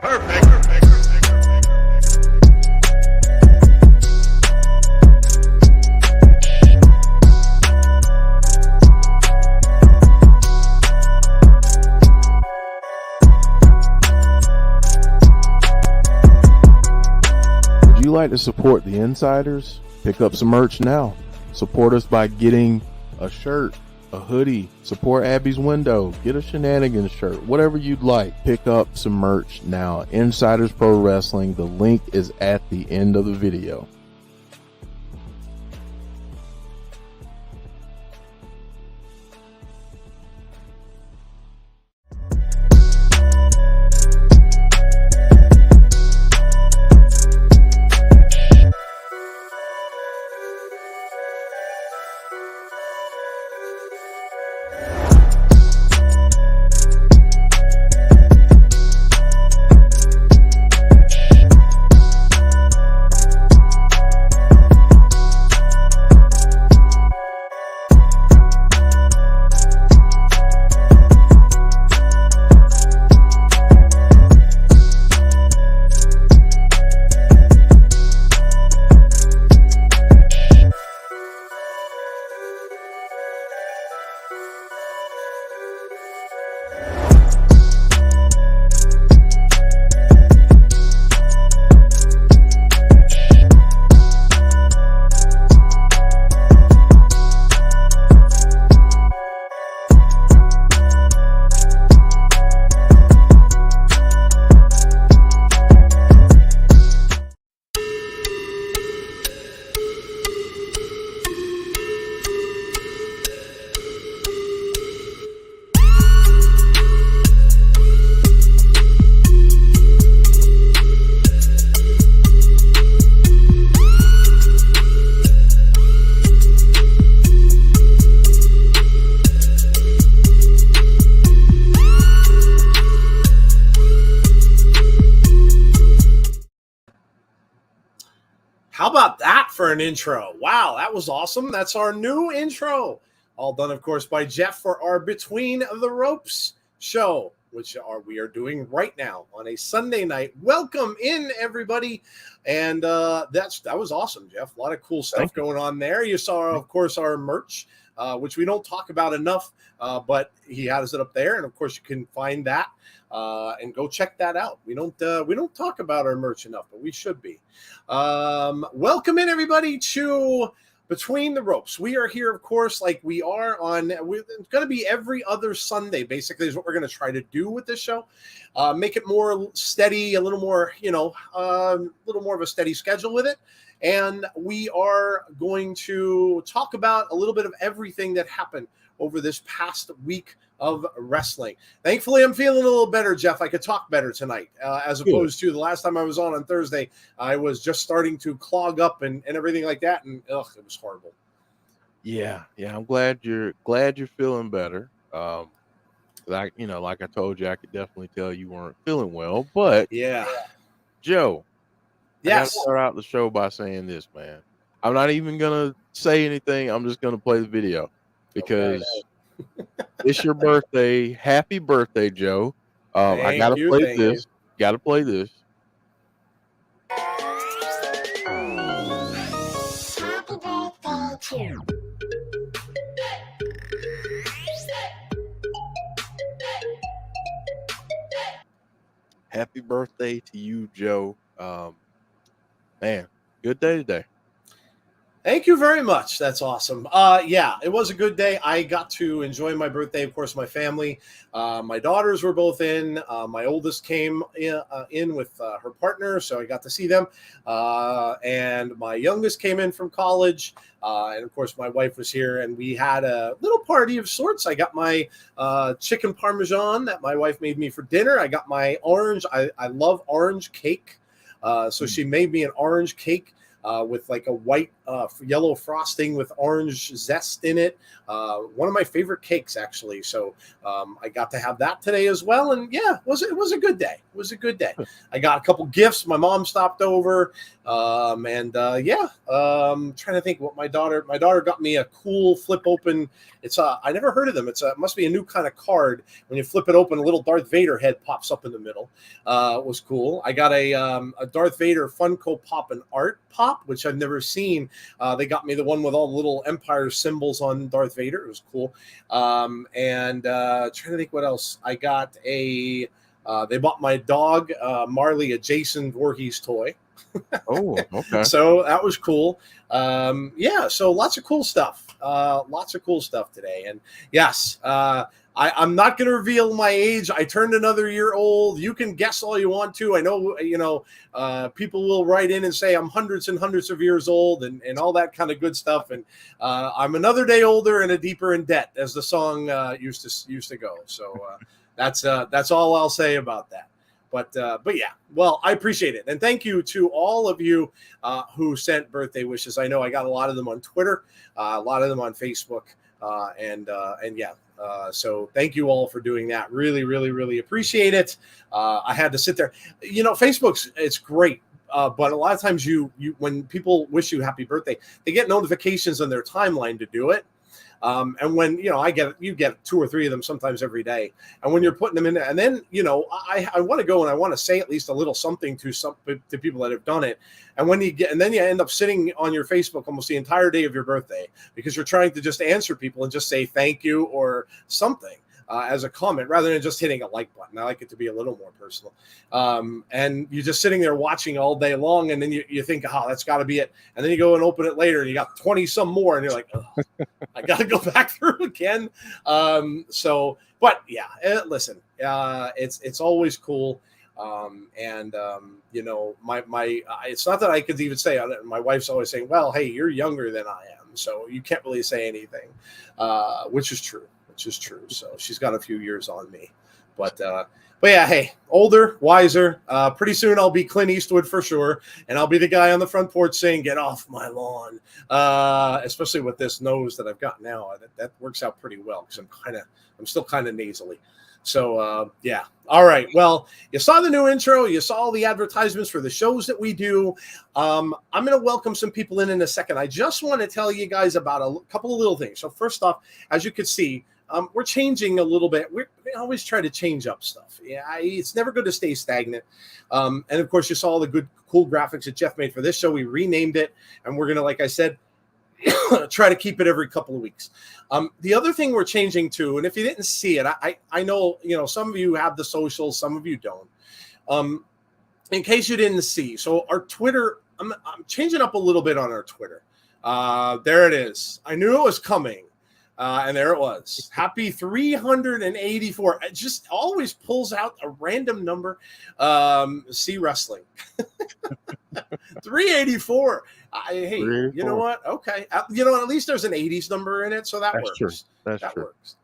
Perfect. Would you like to support the Insiders? Pick up some merch now. Support us by getting a shirt, a hoodie, support Abby's window, get a Shenanigans shirt, whatever you'd like. Pick up some merch now. Insiders Pro Wrestling. The link is at the end of the video. How about that for an intro? Wow, that was awesome. That's our new intro. All done, of course, by Jeff for our Between the Ropes show, which we are doing right now on a Sunday night. Welcome in, everybody. And that was awesome, Jeff. A lot of cool stuff going on there. You saw, of course, our merch, which we don't talk about enough, but he has it up there. And, of course, you can find that. And go check that out. We don't talk about our merch enough, but we should be. Welcome in, everybody, to Between the Ropes. We are here, of course, like we are on. It's going to be every other Sunday, basically, is what we're going to try to do with this show. Make it more steady, a little more, a little more of a steady schedule with it. And we are going to talk about a little bit of everything that happened over this past week of wrestling. Thankfully, I'm feeling a little better, Jeff. I could talk better tonight, as opposed to the last time I was on Thursday. I was just starting to clog up and everything like that, and it was horrible. Yeah. I'm glad you're feeling better. Like I told you, I could definitely tell you weren't feeling well. But yeah, Joe, yes, I gotta start out the show by saying this, man. I'm not even gonna say anything. I'm just gonna play the video because. Okay. It's your birthday. Happy birthday, Joe. I gotta play this. Gotta play this. Happy birthday to you. Happy birthday to you, Joe. Man, good day today. Thank you very much. That's awesome. Yeah, it was a good day. I got to enjoy my birthday, of course, my family. My daughters were both in. My oldest came in with her partner, so I got to see them. And my youngest came in from college. And, of course, my wife was here, and we had a little party of sorts. I got my chicken parmesan that my wife made me for dinner. I got my orange. I love orange cake. So she made me an orange cake. with like a white, yellow frosting with orange zest in it. One of my favorite cakes, actually. So I got to have that today as well. And yeah, it was a good day. It was a good day. I got a couple gifts. My mom stopped over. Trying to think what my daughter got me a cool flip open. It's I never heard of them. It must be a new kind of card. When you flip it open, a little Darth Vader head pops up in the middle. It was cool. I got a Darth Vader Funko Pop and Art Pop, which I've never seen. They got me the one with all the little Empire symbols on Darth Vader. It was cool. Trying to think what else. I got they bought my dog Marley a Jason Voorhees toy. Oh, okay. So that was cool. So lots of cool stuff. Lots of cool stuff today. And yes, I'm not going to reveal my age. I turned another year old. You can guess all you want to. I know, people will write in and say I'm hundreds and hundreds of years old and all that kind of good stuff. And I'm another day older and a deeper in debt, as the song used to go. So that's all I'll say about that. But yeah, well, I appreciate it. And thank you to all of you who sent birthday wishes. I know I got a lot of them on Twitter, a lot of them on Facebook. So thank you all for doing that. Really, really, really appreciate it. I had to sit there. It's great. But a lot of times you when people wish you happy birthday, they get notifications on their timeline to do it. And when, you get 2 or 3 of them sometimes every day. And when you're putting them in there, and then, I want to go and I want to say at least a little something to people that have done it. And then you end up sitting on your Facebook almost the entire day of your birthday because you're trying to just answer people and just say thank you or something. As a comment rather than just hitting a like button. I like it to be a little more personal. And you're just sitting there watching all day long, and then you think, that's got to be it. And then you go and open it later, and you got 20 some more, and you're like, I got to go back through again. But yeah, listen, it's always cool. It's not that I could even say on it. My wife's always saying, well, hey, you're younger than I am, so you can't really say anything, which is true. So she's got a few years on me, but yeah, hey, older, wiser. Pretty soon I'll be Clint Eastwood for sure, and I'll be the guy on the front porch saying, "Get off my lawn." Especially with this nose that I've got now, that works out pretty well because I'm still kind of nasally. So yeah, all right. Well, you saw the new intro. You saw all the advertisements for the shows that we do. I'm going to welcome some people in a second. I just want to tell you guys about a couple of little things. So first off, as you can see. We're changing a little bit. We always try to change up stuff. Yeah, it's never good to stay stagnant. And of course, you saw all the good, cool graphics that Jeff made for this show. We renamed it, and we're gonna, like I said, try to keep it every couple of weeks. The other thing we're changing to, and if you didn't see it, I know some of you have the socials, some of you don't. In case you didn't see, so our Twitter, I'm changing up a little bit on our Twitter. There it is. I knew it was coming. And there it was. Happy 384. It just always pulls out a random number. See wrestling. 384. Hey, 384. You know what? Okay. At least there's an 80s number in it, so that works. True. That works.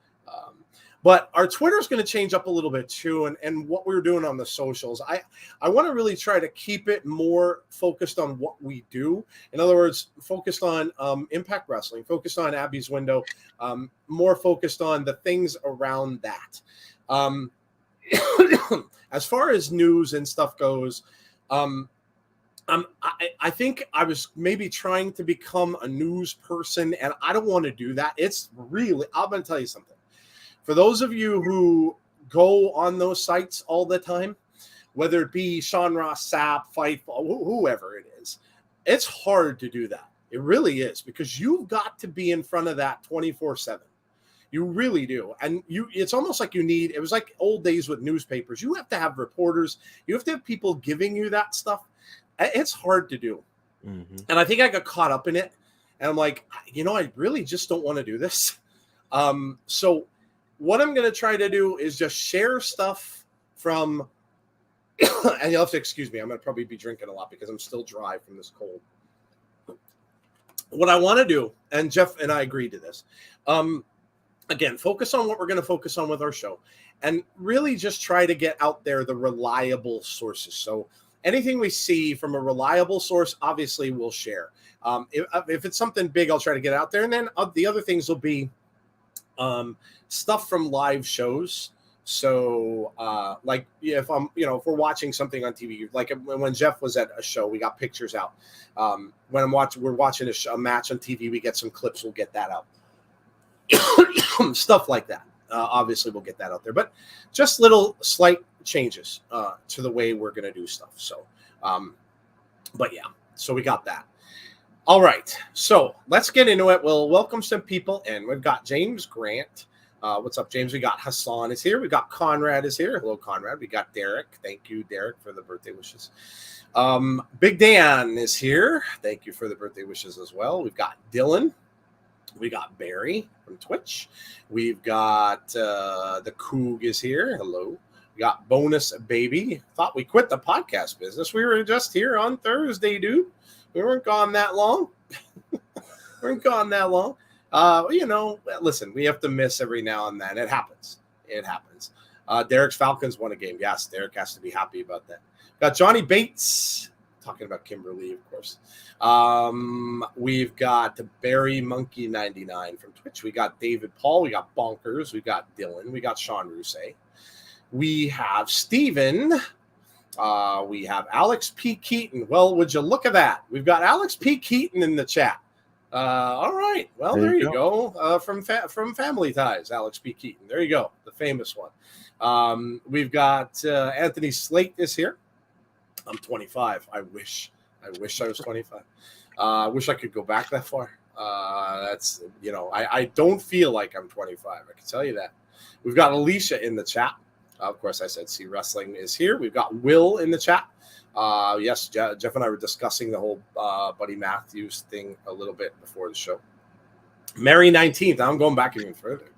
But our Twitter is going to change up a little bit too, and what we're doing on the socials. I want to really try to keep it more focused on what we do. In other words, focused on Impact Wrestling, focused on Abby's Window, more focused on the things around that. As far as news and stuff goes, I think I was maybe trying to become a news person, and I don't want to do that. It's really, I'm going to tell you something. For those of you who go on those sites all the time, whether it be Sean Ross Sapp, Fightful, whoever it is, it's hard to do that. It really is, because you've got to be in front of that 24/7. You really do. And it's almost like it was like old days with newspapers. You have to have reporters. You have to have people giving you that stuff. It's hard to do. Mm-hmm. And I think I got caught up in it. And I'm like, I really just don't want to do this. So what I'm going to try to do is just share stuff from, and you'll have to excuse me, I'm going to probably be drinking a lot because I'm still dry from this cold. What I want to do, and Jeff and I agreed to this, again, focus on what we're going to focus on with our show, and really just try to get out there the reliable sources. So anything we see from a reliable source, obviously we'll share. If it's something big, I'll try to get out there. And then the other things will be stuff from live shows. So like if if we're watching something on TV, like when Jeff was at a show, we got pictures out. When we're watching a match on TV, we get some clips, we'll get that out. Stuff like that. Obviously we'll get that out there, but just little slight changes to the way we're going to do stuff. So, but yeah, so we got that. All right. So let's get into it. We'll welcome some people in. We've got James Grant. What's up, James? We got Hassan is here. We got Conrad is here. Hello, Conrad. We got Derek. Thank you, Derek, for the birthday wishes. Big Dan is here. Thank you for the birthday wishes as well. We've got Dylan. We got Barry from Twitch. We've got the Coog is here. Hello. We got Bonus Baby. Thought we quit the podcast business. We were just here on Thursday, dude. We weren't gone that long. Listen, we have to miss every now and then. It happens. Derek's Falcons won a game. Yes, Derek has to be happy about that. Got Johnny Bates, talking about Kimberly, of course. We've got Barry Monkey 99 from Twitch. We got David Paul. We got Bonkers. We got Dylan. We got Sean Rousset. We have Steven. We have Alex P. Keaton. Well, would you look at that? We've got Alex P. Keaton in the chat. All right. Well, there you go. From Family Ties, Alex P. Keaton. There you go. The famous one. We've got Anthony Slate is here. I'm 25. I wish I was 25. I wish I could go back that far. I don't feel like I'm 25. I can tell you that. We've got Alicia in the chat. Of course, I said C Wrestling is here. We've got Will in the chat. Yes, Jeff and I were discussing the whole Buddy Matthews thing a little bit before the show. Mary 19th. I'm going back even further.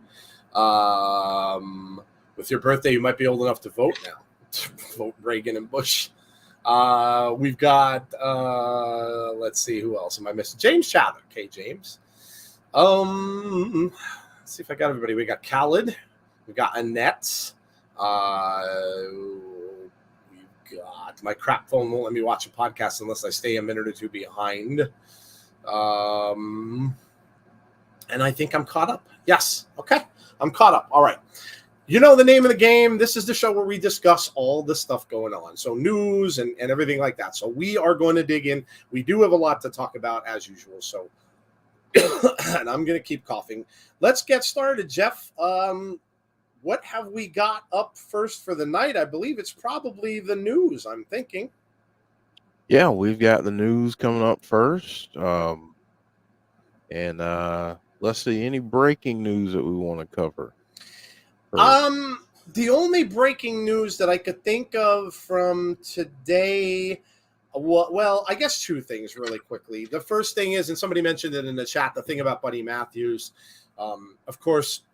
With your birthday, you might be old enough to vote now. Vote Reagan and Bush. We've got, let's see, who else am I missing? James Chather. Okay, James. Let's see if I got everybody. We got Khaled. We got Annette. We've got my crap phone won't let me watch a podcast unless I stay a minute or two behind. And I think I'm caught up. Yes. Okay. I'm caught up. All right. You know the name of the game. This is the show where we discuss all the stuff going on. So news and everything like that. So we are going to dig in. We do have a lot to talk about as usual. So, and I'm going to keep coughing. Let's get started, Jeff. What have we got up first for the night? I believe it's probably the news, I'm thinking. Yeah, we've got the news coming up first. And let's see, any breaking news that we want to cover? The only breaking news that I could think of from today, well, I guess two things really quickly. The first thing is, and somebody mentioned it in the chat, the thing about Buddy Matthews. Of course,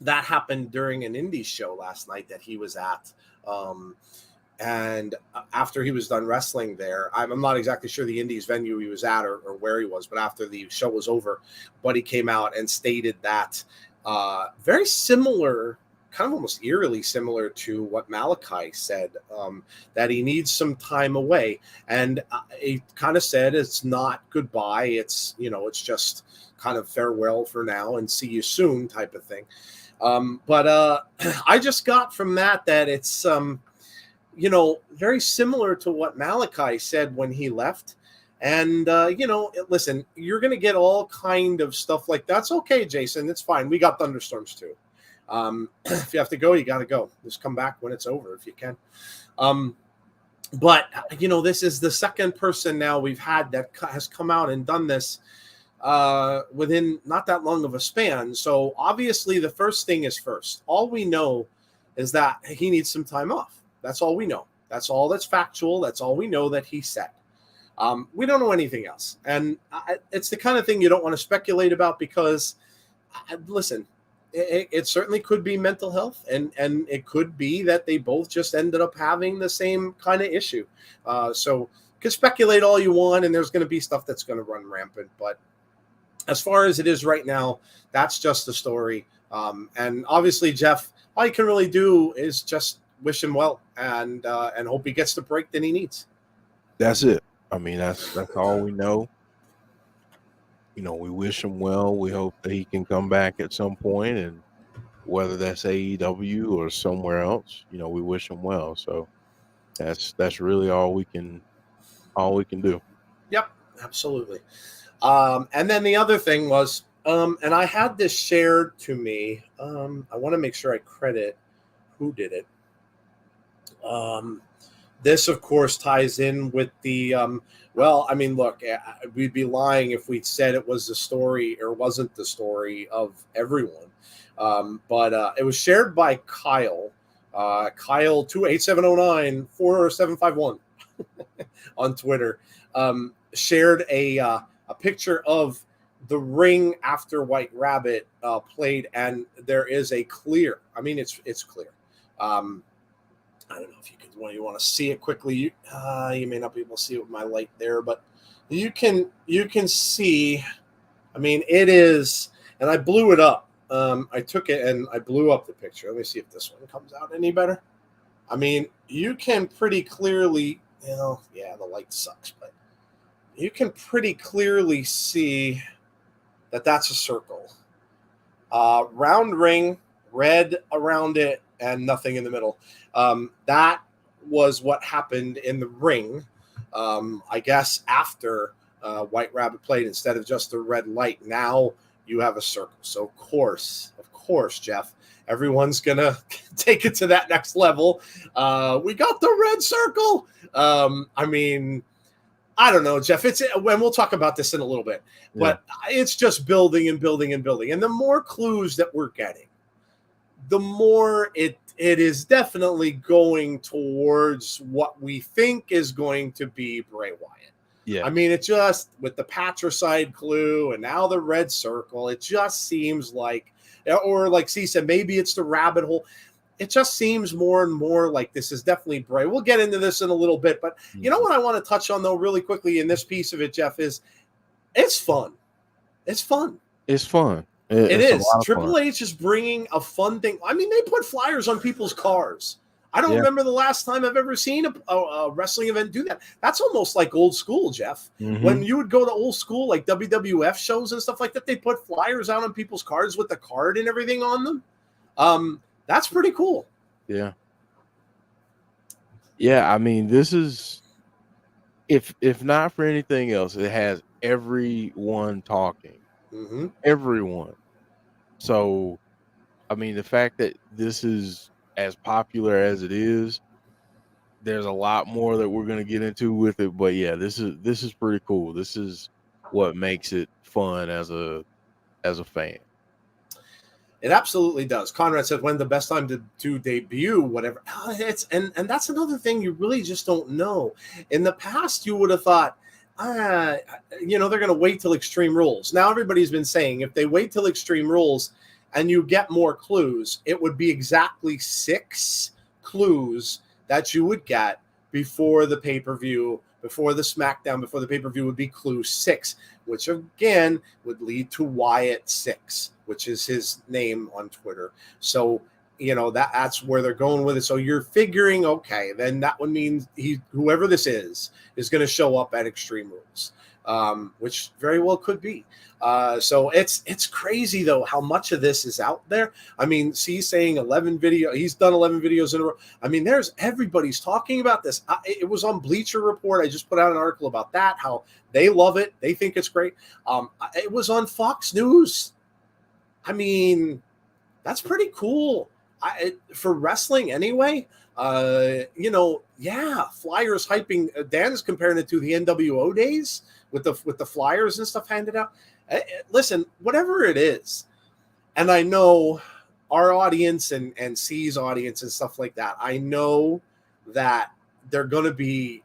that happened during an indie show last night that he was at. And after he was done wrestling there, I'm not exactly sure the indies venue he was at or where he was, but after the show was over, Buddy came out and stated that very similar, kind of almost eerily similar to what Malachi said, that he needs some time away. And he kind of said it's not goodbye. It's, it's just kind of farewell for now and see you soon type of thing. But I just got from that it's, very similar to what Malachi said when he left. And, listen, you're going to get all kind of stuff like that's okay, Jason. It's fine. We got thunderstorms too. If you have to go, you got to go. Just come back when it's over if you can. But, this is the second person now we've had that has come out and done this within not that long of a span. So obviously the first thing is first. All we know is that he needs some time off. That's all we know. That's all that's factual. That's all we know that he said. We don't know anything else. And it's the kind of thing you don't want to speculate about because, listen, it certainly could be mental health, and it could be that they both just ended up having the same kind of issue. So you can speculate all you want, and there's going to be stuff that's going to run rampant. But as far as it is right now, that's just the story. And obviously, Jeff, all you can really do is just wish him well and hope he gets the break that he needs. That's it. I mean, that's all we know. We wish him well. We hope that he can come back at some point, and whether that's AEW or somewhere else, we wish him well. So that's really all we can do. Yep, absolutely. And then the other thing was, and I had this shared to me. I want to make sure I credit who did it. This, of course, ties in with the. Well, I mean, look, we'd be lying if we said it was the story or wasn't the story of everyone. But it was shared by Kyle. Kyle 287094751 on Twitter. Shared a picture of the ring after White Rabbit played, and there is a clear. I mean, it's clear. I don't know if you want to see it quickly. You may not be able to see it with my light there, but you can see. I mean, it is, and I blew it up. I took it and I blew up the picture. Let me see if this one comes out any better. I mean, you can pretty clearly, yeah, the light sucks, but you can pretty clearly see that that's a circle. Round ring, red around it, and nothing in the middle. That was what happened in the ring, I guess, after White Rabbit played. Instead of just a red light, now you have a circle. So, of course, Jeff, everyone's going to take it to that next level. We got the red circle. I mean, I don't know, Jeff. When we'll talk about this in a little bit, but it's just building and building and building. And the more clues that we're getting, the more it is definitely going towards what we think is going to be Bray Wyatt. Yeah. I mean, it just, with the patricide clue and now the red circle, it just seems like, or like C said, maybe it's the rabbit hole. It just seems more and more like this is definitely Bray. We'll get into this in a little bit, but you know what I want to touch on, though, really quickly in this piece of it, Jeff, is it's fun. It's fun. It's fun. It It's a is. lot of Triple fun. H is bringing a fun thing. I mean, they put flyers on people's cars. I don't Yeah. remember the last time I've ever seen a wrestling event do that. That's almost like old school, Jeff. Mhm. When you would go to old school, like WWF shows and stuff like that, they put flyers out on people's cars with the card and everything on them. That's pretty cool. Yeah. Yeah, I mean, this is if not for anything else, it has everyone talking. Mm-hmm. Everyone. So, I mean, the fact that this is as popular as it is, there's a lot more that we're going to get into with it, but yeah, this is pretty cool. This is what makes it fun as a fan. It absolutely does. Conrad said, when the best time to debut, whatever. It's and that's another thing you really just don't know. In the past, you would have thought, they're going to wait till Extreme Rules. Now everybody's been saying if they wait till Extreme Rules and you get more clues, it would be exactly 6 clues that you would get before the pay-per-view, before the SmackDown, before the pay-per-view would be clue 6, which again would lead to Wyatt 6, which is his name on Twitter. So, that's where they're going with it. So you're figuring, okay, then that would mean whoever this is going to show up at Extreme Rules, which very well could be. So it's crazy, though, how much of this is out there. I mean, he's saying 11 video. He's done 11 videos in a row. I mean, everybody's talking about this. It was on Bleacher Report. I just put out an article about that, how they love it. They think it's great. It was on Fox News. I mean, that's pretty cool. For wrestling anyway. Flyers hyping. Dan's comparing it to the NWO days with the flyers and stuff handed out. Listen, whatever it is, and I know our audience and C's audience and stuff like that, I know that they're going to be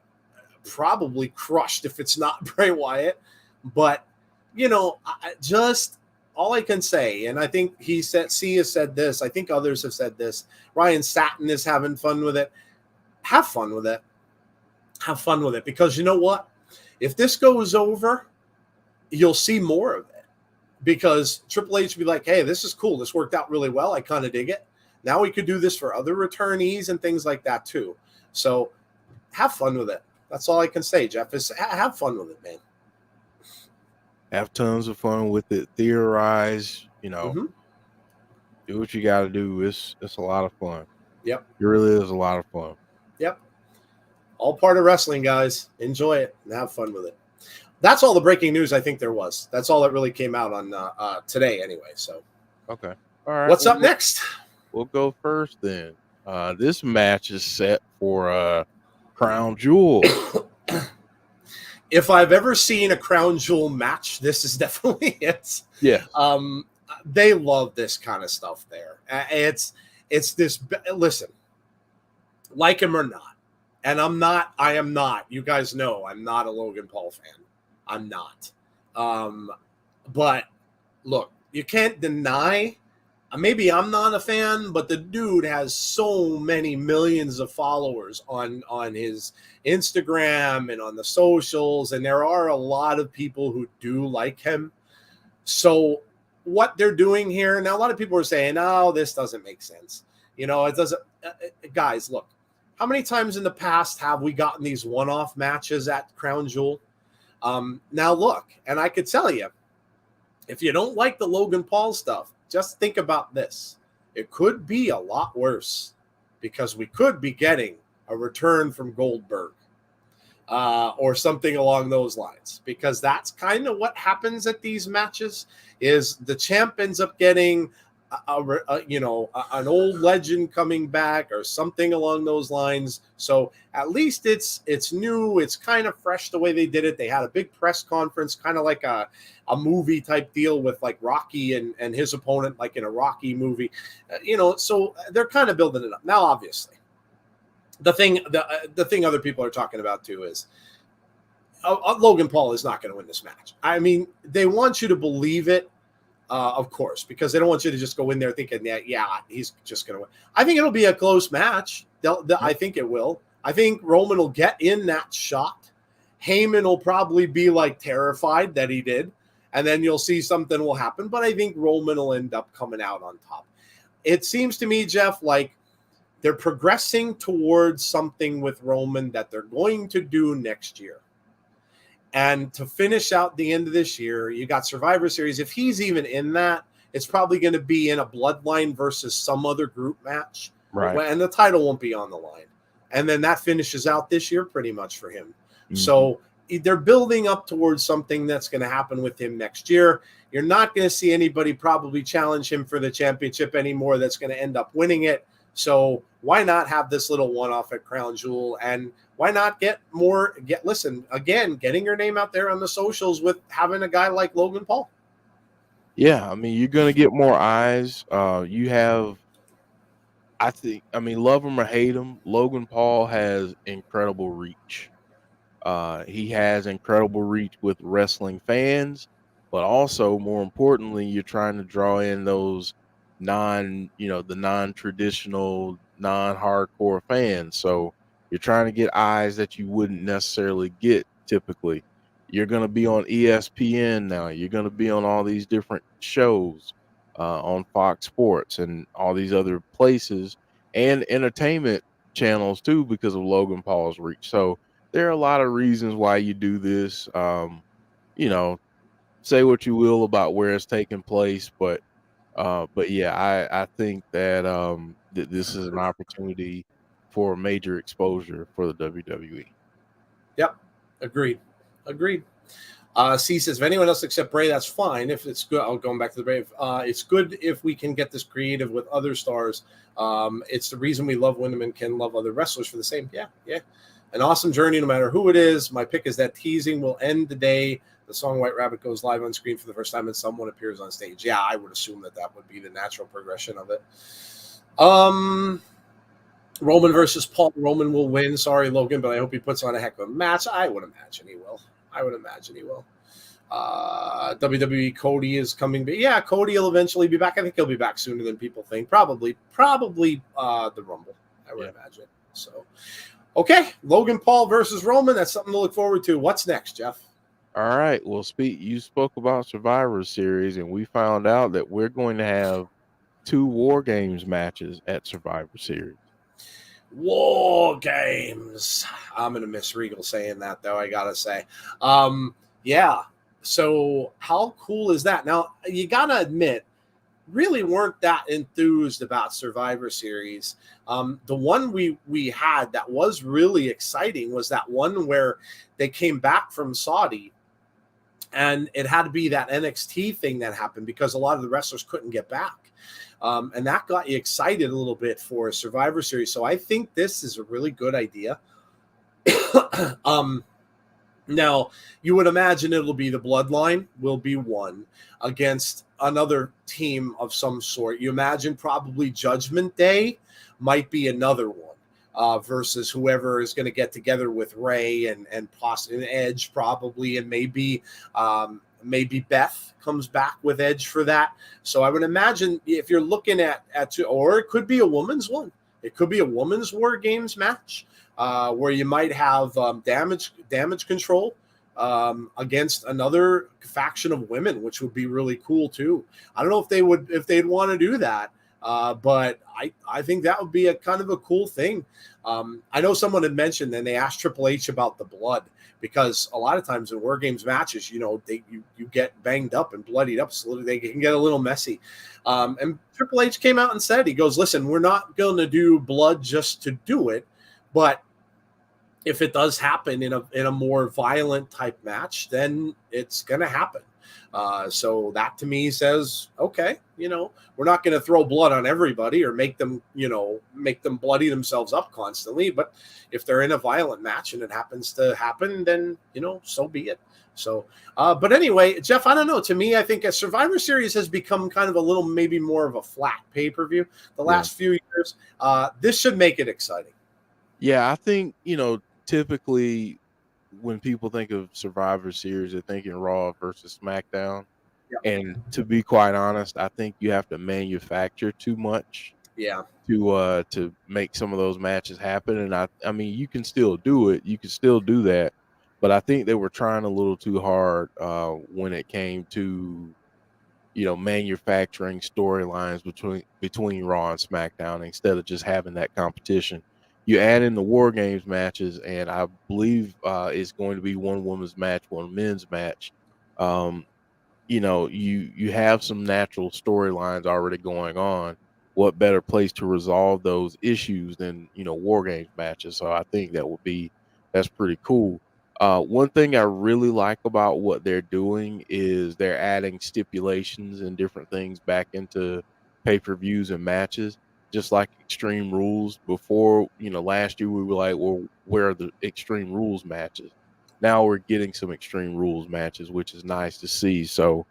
probably crushed if it's not Bray Wyatt, but just all I can say, and I think C has said this, I think others have said this, Ryan Satin is having fun with it. Have fun with it. Have fun with it, because you know what? If this goes over, you'll see more of it, because Triple H will be like, hey, this is cool. This worked out really well. I kind of dig it. Now we could do this for other returnees and things like that too. So have fun with it. That's all I can say, Jeff. Is have fun with it, man. Have tons of fun with it. Theorize, Mm-hmm. do what you got to do. It's a lot of fun. Yep. It really is a lot of fun. Yep. All part of wrestling, guys. Enjoy it and have fun with it. That's all the breaking news I think there was. That's all that really came out on today anyway. So, Okay. All right. what's up next? We'll go first then. This match is set for Crown Jewel. If I've ever seen a Crown Jewel match, this is definitely it. Yeah. They love this kind of stuff there. It's this. Listen, like him or not, and I am not. You guys know I'm not a Logan Paul fan. I'm not. But look, you can't deny. Maybe I'm not a fan, but the dude has so many millions of followers on his Instagram and on the socials, and there are a lot of people who do like him. So what they're doing here now, a lot of people are saying, "Oh, this doesn't make sense." It doesn't. Guys, look, how many times in the past have we gotten these one-off matches at Crown Jewel? Now look, and I could tell you, if you don't like the Logan Paul stuff, just think about this. It could be a lot worse because we could be getting a return from Goldberg or something along those lines, because that's kind of what happens at these matches is the champ ends up getting an old legend coming back or something along those lines. So at least it's new. It's kind of fresh the way they did it. They had a big press conference, kind of like a movie type deal with like Rocky and his opponent, like in a Rocky movie, so they're kind of building it up. Now, obviously, the thing other people are talking about too is Logan Paul is not going to win this match. I mean, they want you to believe it. Of course, because they don't want you to just go in there thinking that, he's just going to win. I think it'll be a close match. I think it will. I think Roman will get in that shot. Heyman will probably be like terrified that he did. And then you'll see something will happen. But I think Roman will end up coming out on top. It seems to me, Jeff, like they're progressing towards something with Roman that they're going to do next year. And to finish out the end of this year, you got Survivor Series. If he's even in that, it's probably going to be in a Bloodline versus some other group match. Right. And the title won't be on the line. And then that finishes out this year pretty much for him. Mm-hmm. So they're building up towards something that's going to happen with him next year. You're not going to see anybody probably challenge him for the championship anymore that's going to end up winning it. So why not have this little one-off at Crown Jewel? And why not listen, again, getting your name out there on the socials with having a guy like Logan Paul? Yeah, I mean, you're going to get more eyes. You have, love him or hate him, Logan Paul has incredible reach. He has incredible reach with wrestling fans, but also, more importantly, you're trying to draw in those the non-traditional, non-hardcore fans. So you're trying to get eyes that you wouldn't necessarily get typically. You're going to be on ESPN now. You're going to be on all these different shows on Fox Sports and all these other places and entertainment channels too because of Logan Paul's reach. So there are a lot of reasons why you do this. Say what you will about where it's taking place, but yeah, I think that that this is an opportunity for major exposure for the WWE. Yep, agreed. C says, if anyone else except Bray, that's fine. If it's good, I'll go back to the Bray. It's good if we can get this creative with other stars. It's the reason we love women and can love other wrestlers for the same. Yeah. An awesome journey, no matter who it is. My pick is that teasing will end the day the song White Rabbit goes live on screen for the first time and someone appears on stage. Yeah, I would assume that would be the natural progression of it. Roman versus Paul. Roman will win. Sorry, Logan, but I hope he puts on a heck of a match. I would imagine he will. WWE Cody is coming. But yeah, Cody will eventually be back. I think he'll be back sooner than people think. Probably the Rumble, I would imagine. So, okay, Logan Paul versus Roman. That's something to look forward to. What's next, Jeff? All right. Well, you spoke about Survivor Series, and we found out that we're going to have 2 War Games matches at Survivor Series. War Games. I'm gonna miss Regal saying that though. I gotta say, yeah. So how cool is that? Now you gotta admit, really weren't that enthused about Survivor Series. The one we had that was really exciting was that one where they came back from Saudi, and it had to be that NXT thing that happened because a lot of the wrestlers couldn't get back. And that got you excited a little bit for Survivor Series. So I think this is a really good idea. Now, you would imagine it'll be the Bloodline will be one against another team of some sort. You imagine probably Judgment Day might be another one versus whoever is going to get together with Ray and possibly Edge probably, and maybe Beth comes back with Edge for that. So I would imagine if you're looking at or it could be a woman's one. It could be a women's War Games match. Where you might have damage control against another faction of women, which would be really cool too. I don't know if they'd want to do that, but I think that would be a kind of a cool thing. I know someone had mentioned, and they asked Triple H about the blood, because a lot of times in War Games matches, you get banged up and bloodied up, so they can get a little messy. And Triple H came out and said, he goes, "Listen, we're not going to do blood just to do it, but if it does happen in a more violent type match, then it's going to happen." So that to me says, okay, we're not going to throw blood on everybody or make them bloody themselves up constantly. But if they're in a violent match and it happens to happen, then, so be it. So, but anyway, Jeff, I don't know. To me, I think a Survivor Series has become kind of a little, maybe more of a flat pay-per-view the last few years. This should make it exciting. Yeah, I think, typically when people think of Survivor Series, they're thinking Raw versus SmackDown. Yep. And to be quite honest, I think you have to manufacture too much to make some of those matches happen. And I mean, you can still do it. You can still do that. But I think they were trying a little too hard when it came to, manufacturing storylines between Raw and SmackDown instead of just having that competition. You add in the War Games matches, and I believe it's going to be one women's match, one men's match. You have some natural storylines already going on. What better place to resolve those issues than War Games matches? So I think that's pretty cool. One thing I really like about what they're doing is they're adding stipulations and different things back into pay-per-views and matches, just like Extreme Rules. Before, last year we were like, well, where are the Extreme Rules matches? Now we're getting some Extreme Rules matches, which is nice to see. So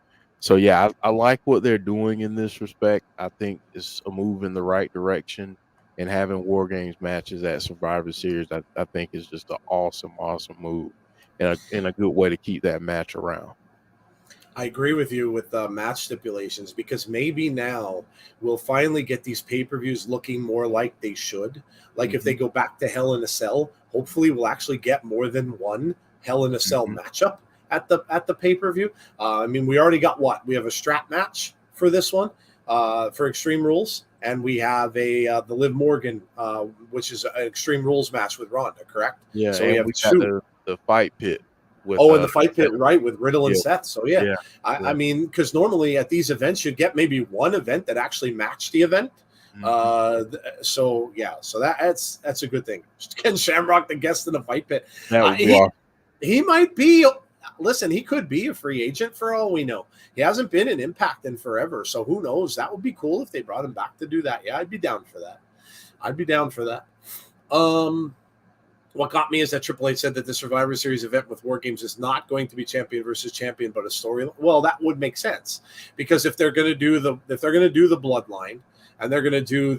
yeah, I like what they're doing in this respect. I think it's a move in the right direction. And having War Games matches at Survivor Series, I think is just an awesome move and a good way to keep that match around. I agree with you with the match stipulations, because maybe now we'll finally get these pay-per-views looking more like they should. Like if they go back to Hell in a Cell, hopefully we'll actually get more than one Hell in a Cell matchup at the pay-per-view. I mean, we already got we have a strap match for this one for Extreme Rules, and we have the Liv Morgan, which is an Extreme Rules match with Ronda, correct? Yeah, so we have got the fight pit. And the fight pit, right, with Riddle and Seth. So yeah. I mean, because normally at these events you'd get maybe one event that actually matched the event. So that's a good thing. Ken Shamrock, the guest in the fight pit. He might be. Listen, he could be a free agent for all we know. He hasn't been in Impact in forever, so who knows? That would be cool if they brought him back to do that. Yeah, I'd be down for that. What got me is that Triple H said that the Survivor Series event with War Games is not going to be champion versus champion, but a story. Well, that would make sense, because if they're going to do the Bloodline and they're going to do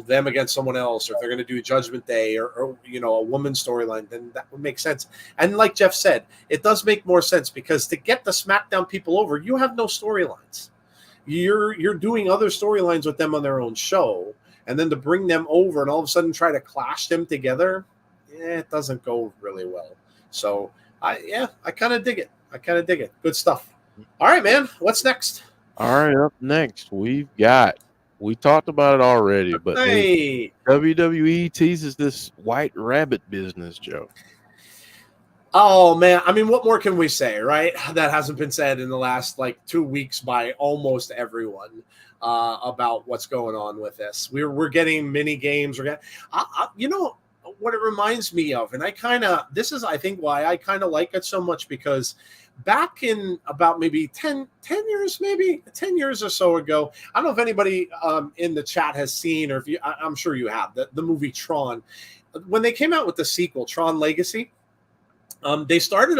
them against someone else, or if they're going to do Judgment Day or a woman's storyline, then that would make sense. And like Jeff said, it does make more sense, because to get the SmackDown people over, you have no storylines. You're doing other storylines with them on their own show. And then to bring them over and all of a sudden try to clash them together, it doesn't go really well. So, I kind of dig it. Good stuff. All right, man. What's next? All right, up next, we've got We talked about it already, but Hey. WWE teases this White Rabbit business, Joe. Oh man, I mean, what more can we say, right? That hasn't been said in the last like 2 weeks by almost everyone about what's going on with this. We're getting mini games. We're getting, you know, what it reminds me of, and this is I think why I kind of like it so much, because back in about maybe 10 years, maybe 10 years or so ago, I don't know if anybody in the chat has seen, or if you, I'm sure you have, the movie Tron. When they came out with the sequel, Tron Legacy. They started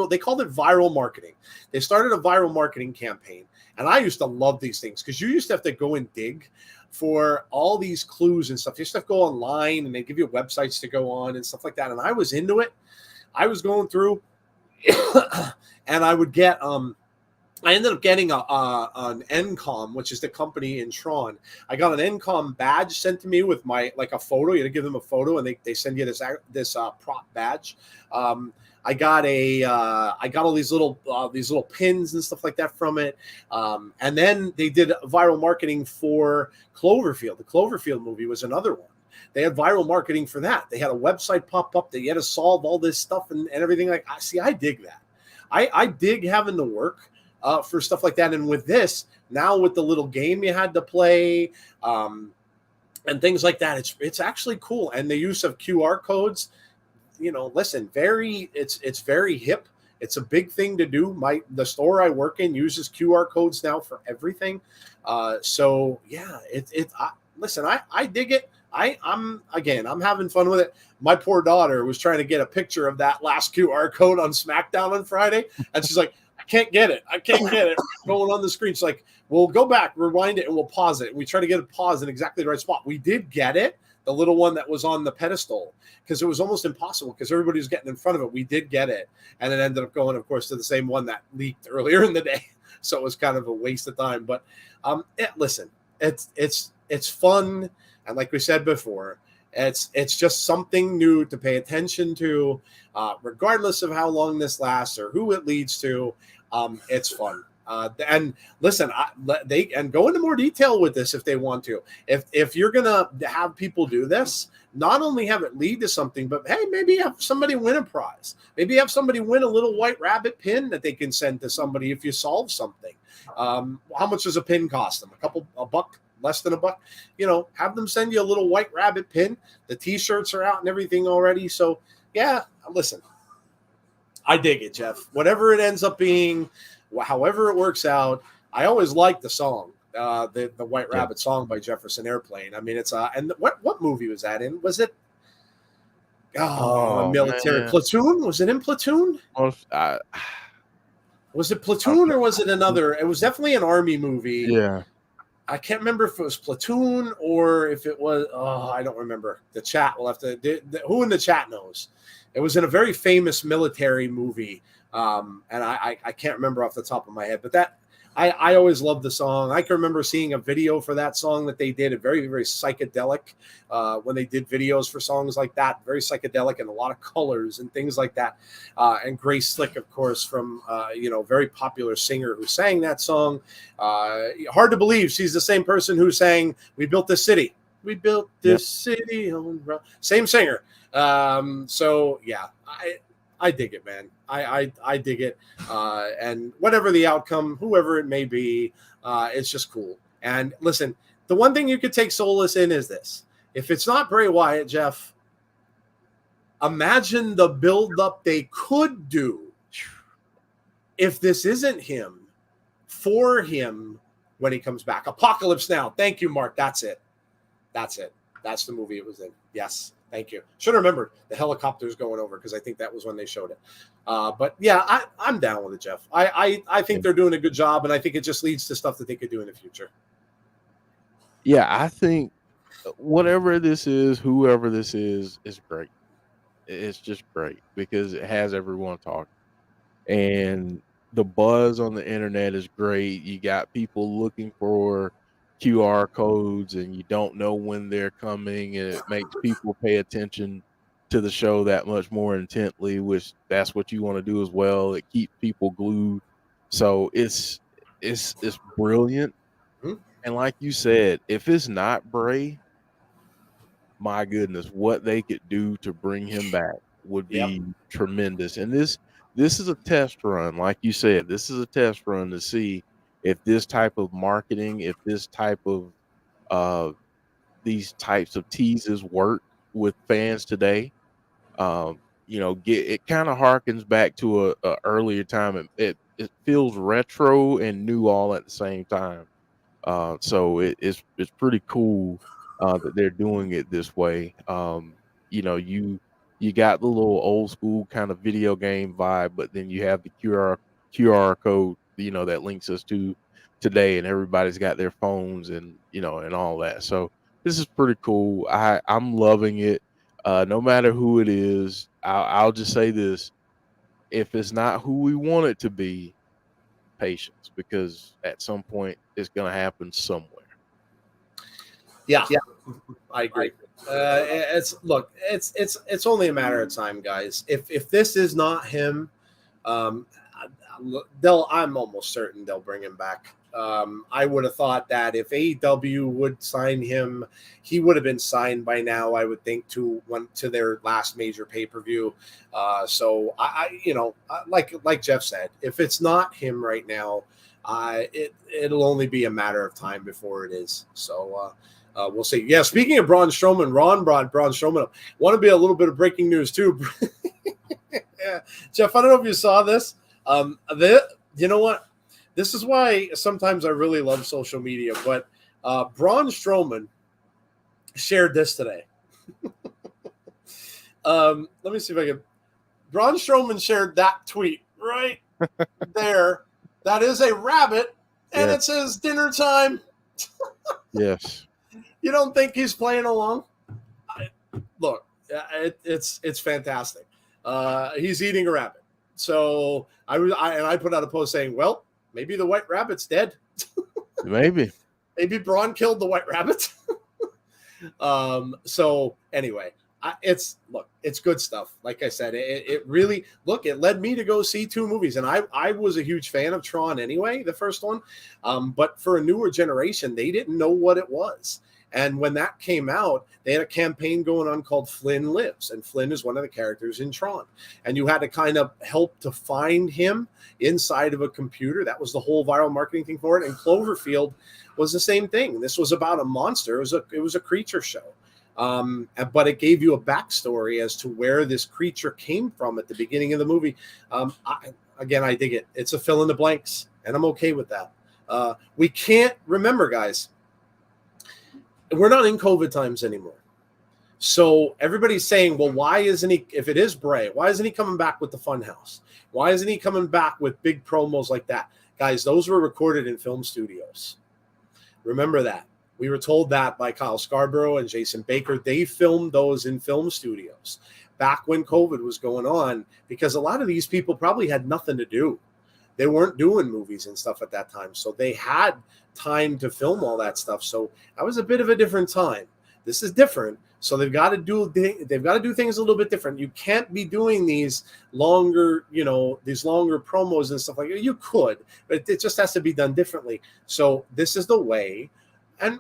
they called it viral marketing. They started a viral marketing campaign. And I used to love these things because you used to have to go and dig for all these clues and stuff. You used to have to go online and they give you websites to go on and stuff like that. And I was into it. I was going through and I would get, I ended up getting an NCOM, which is the company in Tron. I got an NCOM badge sent to me with my, like a photo. You had to give them a photo and they send you this prop badge. I got all these little pins and stuff like that from it. And then they did viral marketing for Cloverfield. The Cloverfield movie was another one. They had viral marketing for that. They had a website pop up that you had to solve all this stuff and everything. Like, I dig that. I dig having to work for stuff like that. And with this, now with the little game you had to play and things like that, it's actually cool. And the use of QR codes, you know, listen, it's very hip. It's a big thing to do. The store I work in uses QR codes now for everything. So yeah, listen, I dig it. I'm having fun with it. My poor daughter was trying to get a picture of that last QR code on SmackDown on Friday, and she's like, I can't get it. Going on the screen. She's like, we'll go back, rewind it, and we'll pause it. And we try to get it paused in exactly the right spot. We did get it, the little one that was on the pedestal, because it was almost impossible because everybody was getting in front of it. We did get it, and it ended up going, of course, to the same one that leaked earlier in the day. So it was kind of a waste of time. But listen, it's fun, and like we said before, it's just something new to pay attention to, regardless of how long this lasts or who it leads to. It's fun. And listen, they can go into more detail with this if they want to. If you're gonna have people do this, not only have it lead to something, but hey, maybe have somebody win a prize. Maybe have somebody win a little White Rabbit pin that they can send to somebody if you solve something. How much does a pin cost them? A buck? Less than a buck? You know, have them send you a little White Rabbit pin. The T-shirts are out and everything already. So yeah, listen, I dig it, Jeff. Whatever it ends up being, however it works out, I always like the song, the White Rabbit song by Jefferson Airplane. I mean, it's and what movie was that in? Was it military? Man. Platoon? Was it in Platoon? Was it Platoon or was it another? It was definitely an Army movie. Yeah. I can't remember if it was Platoon or if it was. I don't remember. The chat will have to. Who in the chat knows? It was in a very famous military movie, and I can't remember off the top of my head. But that I always loved the song. I can remember seeing a video for that song that they did. A very, very psychedelic when they did videos for songs like that. Very psychedelic and a lot of colors and things like that. And Grace Slick, of course, from very popular singer who sang that song. Hard to believe she's the same person who sang "We Built This City." We built this city on same singer. So yeah, I dig it, man. I dig it. And whatever the outcome, whoever it may be, it's just cool. And listen, the one thing you could take solace in is this. If it's not Bray Wyatt, Jeff, imagine the build-up they could do if this isn't him, for him when he comes back. Apocalypse Now. Thank you, Mark. That's it. That's the movie it was in. Yes. Thank you. Should have remembered the helicopters going over because I think that was when they showed it. But yeah, I'm down with it, Jeff. I think they're doing a good job, and I think it just leads to stuff that they could do in the future. Yeah, I think whatever this is, whoever this is great. It's just great because it has everyone talking. And the buzz on the internet is great. You got people looking for QR codes and you don't know when they're coming, and it makes people pay attention to the show that much more intently, which that's what you want to do as well. It keeps people glued. So it's brilliant. And like you said, if it's not Bray, my goodness, what they could do to bring him back would Yep. be tremendous. And this is a test run, like you said. This is a test run to see if this type of marketing, if this type of uh these types of teases work with fans today. Get it kind of harkens back to a earlier time. It feels retro and new all at the same time. So it's pretty cool that they're doing it this way. You got the little old school kind of video game vibe, but then you have the QR code, that links us to today, and everybody's got their phones and all that. So this is pretty cool. I'm loving it. No matter who it is, I'll just say this: if it's not who we want it to be, patience, because at some point it's going to happen somewhere. Yeah, I agree. It's only a matter of time, guys. If this is not him, I'm almost certain they'll bring him back. I would have thought that if AEW would sign him, he would have been signed by now. I would think to their last major pay-per-view. So like Jeff said, if it's not him right now, it'll only be a matter of time before it is. So we'll see. Yeah, speaking of Braun Strowman, Ron brought Braun Strowman up. Want to be a little bit of breaking news too. Yeah, Jeff, I don't know if you saw this. You know what? This is why sometimes I really love social media, but Braun Strowman shared this today. Let me see if I can. Braun Strowman shared that tweet right there. That is a rabbit, and It says dinner time. Yes. You don't think he's playing along? Look, it's fantastic. He's eating a rabbit. So I put out a post saying, well, maybe the white rabbit's dead. Maybe Braun killed the white rabbit. So anyway, it's good stuff. Like I said, it really it led me to go see two movies, and I was a huge fan of Tron anyway, the first one. But for a newer generation, they didn't know what it was. And when that came out, they had a campaign going on called Flynn Lives. And Flynn is one of the characters in Tron. And you had to kind of help to find him inside of a computer. That was the whole viral marketing thing for it. And Cloverfield was the same thing. This was about a monster. It was a creature show. But it gave you a backstory as to where this creature came from at the beginning of the movie. I dig it. It's a fill in the blanks, and I'm okay with that. We can't remember, guys. We're not in COVID times anymore. So everybody's saying, well, why isn't he, if it is Bray, why isn't he coming back with the Funhouse? Why isn't he coming back with big promos like that? Guys, those were recorded in film studios. Remember that. We were told that by Kyle Scarborough and Jason Baker. They filmed those in film studios back when COVID was going on, because a lot of these people probably had nothing to do. They weren't doing movies and stuff at that time. So they had time to film all that stuff. So that was a bit of a different time. This is different. So they've got to do things a little bit different. You can't be doing these longer promos and stuff like that. You could, but it just has to be done differently. So this is the way. And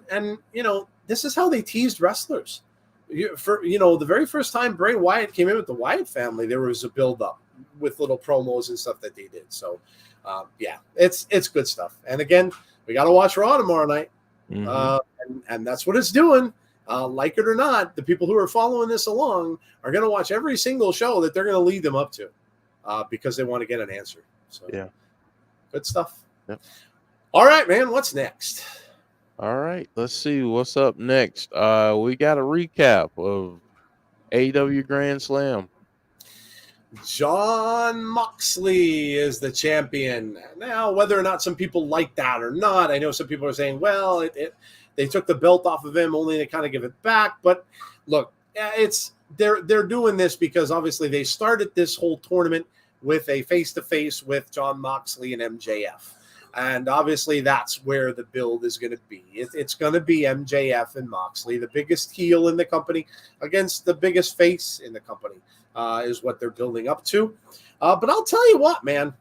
this is how they teased wrestlers. The very first time Bray Wyatt came in with the Wyatt family, there was a build-up with little promos and stuff that they did. So, it's good stuff. And again, we got to watch Raw tomorrow night. Mm-hmm. And that's what it's doing. Like it or not, the people who are following this along are going to watch every single show that they're going to lead them up to because they want to get an answer. So, yeah, good stuff. Yep. All right, man, what's next? All right, let's see what's up next. We got a recap of AEW Grand Slam. Jon Moxley is the champion. Now, whether or not some people like that or not, I know some people are saying, well, they took the belt off of him only to kind of give it back. But look, they're doing this because obviously they started this whole tournament with a face-to-face with Jon Moxley and MJF. And obviously that's where the build is going to be. It's going to be MJF and Moxley, the biggest heel in the company against the biggest face in the company is what they're building up to. But I'll tell you what, man,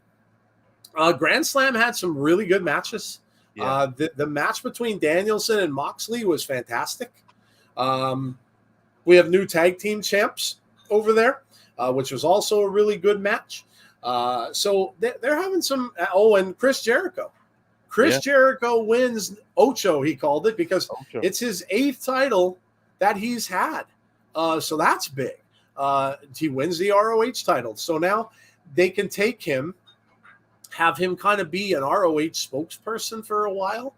Grand Slam had some really good matches. Yeah. The match between Danielson and Moxley was fantastic. We have new tag team champs over there, which was also a really good match. So they're having some. Oh, and Chris Jericho. Chris Jericho wins Ocho, he called it, because Ocho. it's his 8th title that he's had. So that's big. He wins the ROH title. So now they can take him, have him kind of be an ROH spokesperson for a while.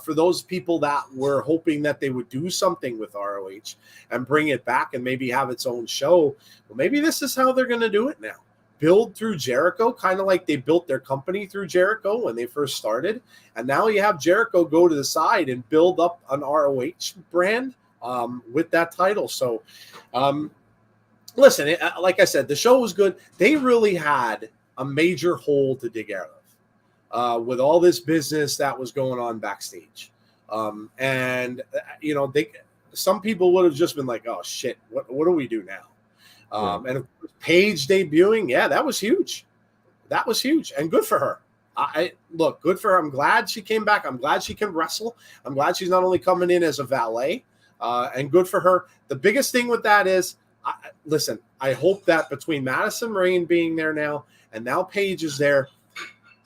For those people that were hoping that they would do something with ROH and bring it back and maybe have its own show, well, maybe this is how they're going to do it now. Build through Jericho, kind of like they built their company through Jericho when they first started. And now you have Jericho go to the side and build up an ROH brand with that title. So, listen, like I said, the show was good. They really had a major hole to dig out of with all this business that was going on backstage. And, you know, some people would have just been like, oh, shit, what do we do now? And of course, Paige debuting, yeah, that was huge. That was huge, and good for her. Look, good for her. I'm glad she came back. I'm glad she can wrestle. I'm glad she's not only coming in as a valet, and good for her. The biggest thing with that is, listen, I hope that between Madison Rain being there now and now Paige is there,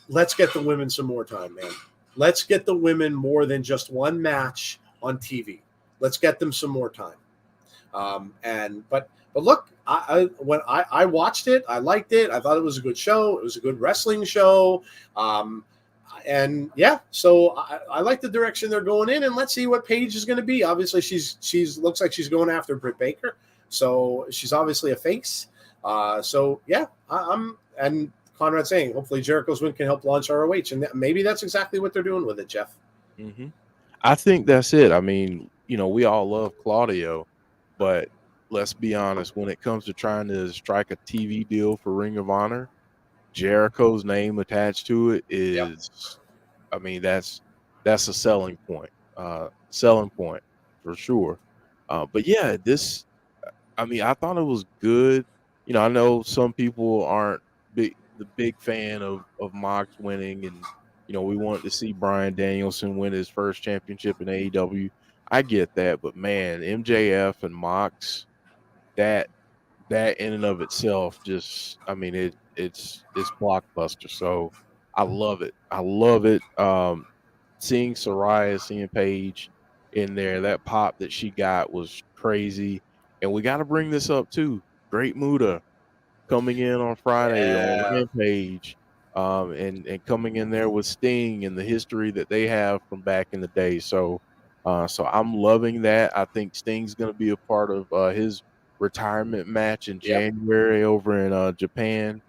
let's get the women some more time, man. Let's get the women more than just one match on TV. Let's get them some more time. But look, when I watched it, I liked it. I thought it was a good show. It was a good wrestling show. And yeah, so I like the direction they're going in, and let's see what Paige is going to be. Obviously, she's looks like she's going after Britt Baker, so she's obviously a face. So yeah, and Conrad saying hopefully Jericho's win can help launch ROH, and maybe that's exactly what they're doing with it, Jeff. Mm-hmm. I think that's it. I mean, you know, we all love Claudio, but let's be honest, when it comes to trying to strike a TV deal for Ring of Honor, Jericho's name attached to it is, I mean, that's a selling point for sure. But yeah, I mean, I thought it was good. You know, I know some people aren't the big fan of Mox winning, and you know, we want to see Bryan Danielson win his first championship in AEW. I get that, but man, MJF and Mox, that in and of itself, just, I mean, it's blockbuster. So I love it. Seeing Soraya, seeing Paige in there, that pop that she got was crazy. And we got to bring this up too. Great Muda coming in on Friday on Rampage, and coming in there with Sting and the history that they have from back in the day. So I'm loving that. I think Sting's going to be a part of his retirement match in January over in Japan,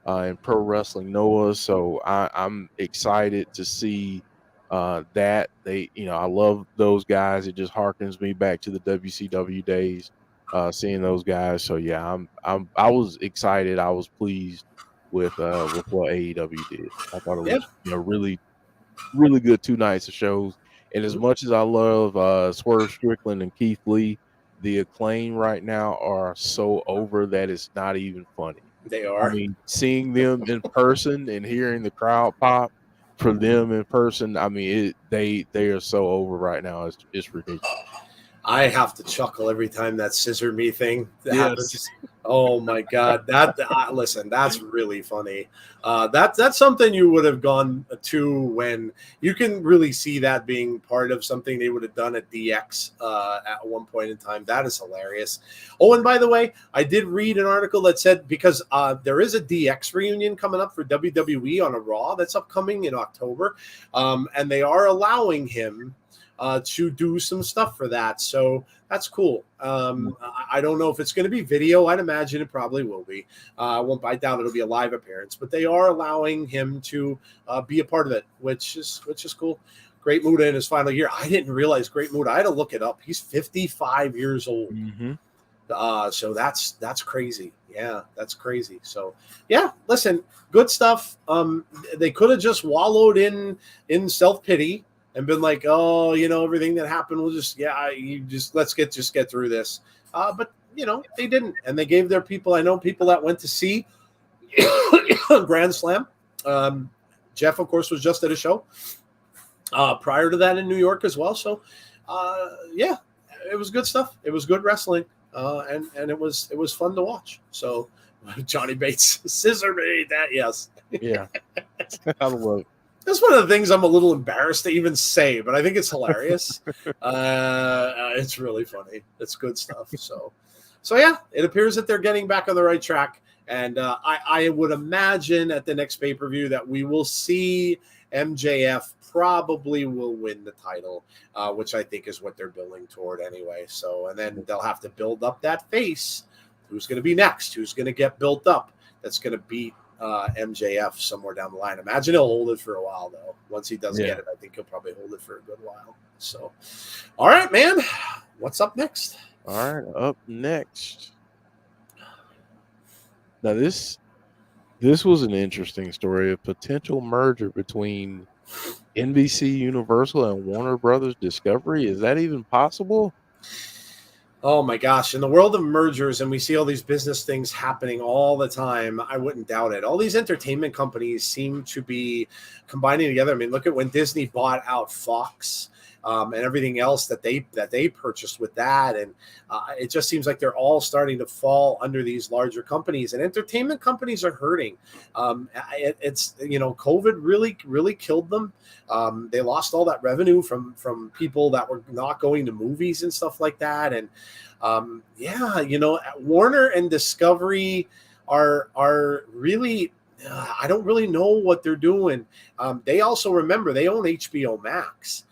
in Pro Wrestling Noah. So I'm excited to see that. I love those guys. It just harkens me back to the WCW days, seeing those guys. So yeah, I was excited. I was pleased with what AEW did. I thought it was, really, really good 2 nights of shows. And as much as I love Swerve Strickland and Keith Lee, the Acclaim right now are so over that it's not even funny. They are. I mean, seeing them in person and hearing the crowd pop for them in person, I mean, they are so over right now. It's ridiculous. I have to chuckle every time that scissor me thing happens. Oh my God. Listen, that's really funny. That's something you would have gone to when you can really see that being part of something they would have done at DX at one point in time. That is hilarious. Oh, and by the way, I did read an article that said, because there is a DX reunion coming up for WWE on a Raw that's upcoming in October. And they are allowing him to do some stuff for that. So that's cool. I don't know if it's going to be video. I'd imagine it probably will be. I doubt it'll be a live appearance, but they are allowing him to be a part of it, which is cool. Great Muta in his final year. I didn't realize Great Muta. I had to look it up. He's 55 years old. Mm-hmm. So that's crazy. Yeah, that's crazy. So yeah, listen, good stuff. They could have just wallowed in self-pity and been like, oh, everything that happened, let's get through this. But they didn't, and they gave their people. I know people that went to see Grand Slam. Jeff, of course, was just at a show. prior to that in New York as well. So, yeah, it was good stuff. It was good wrestling, and it was fun to watch. So, Johnny Bates scissor made that. Yes, Yeah, I love it. that's one of the things I'm a little embarrassed to even say, but I think it's hilarious. It's really funny. It's good stuff. So yeah, it appears that they're getting back on the right track. And I would imagine at the next pay-per-view that we will see MJF probably will win the title, which I think is what they're building toward anyway. So, and then they'll have to build up that face. Who's going to be next? Who's going to get built up? That's going to beat MJF somewhere down the line. Imagine he'll hold it for a while, though. Once he does get it, I think he'll probably hold it for a good while. So, all right, man. What's up next? All right, up next. Now this was an interesting story, a potential merger between NBC Universal and Warner Bros. Discovery. Is that even possible? Oh my gosh. In the world of mergers, and we see all these business things happening all the time, I wouldn't doubt it. All these entertainment companies seem to be combining together. I mean, look at when Disney bought out Fox. And everything else that they purchased with that, and it just seems like they're all starting to fall under these larger companies. And entertainment companies are hurting. It's COVID really killed them. They lost all that revenue from people that were not going to movies and stuff like that. And Warner and Discovery are really. I don't really know what they're doing. They also remember they own HBO Max.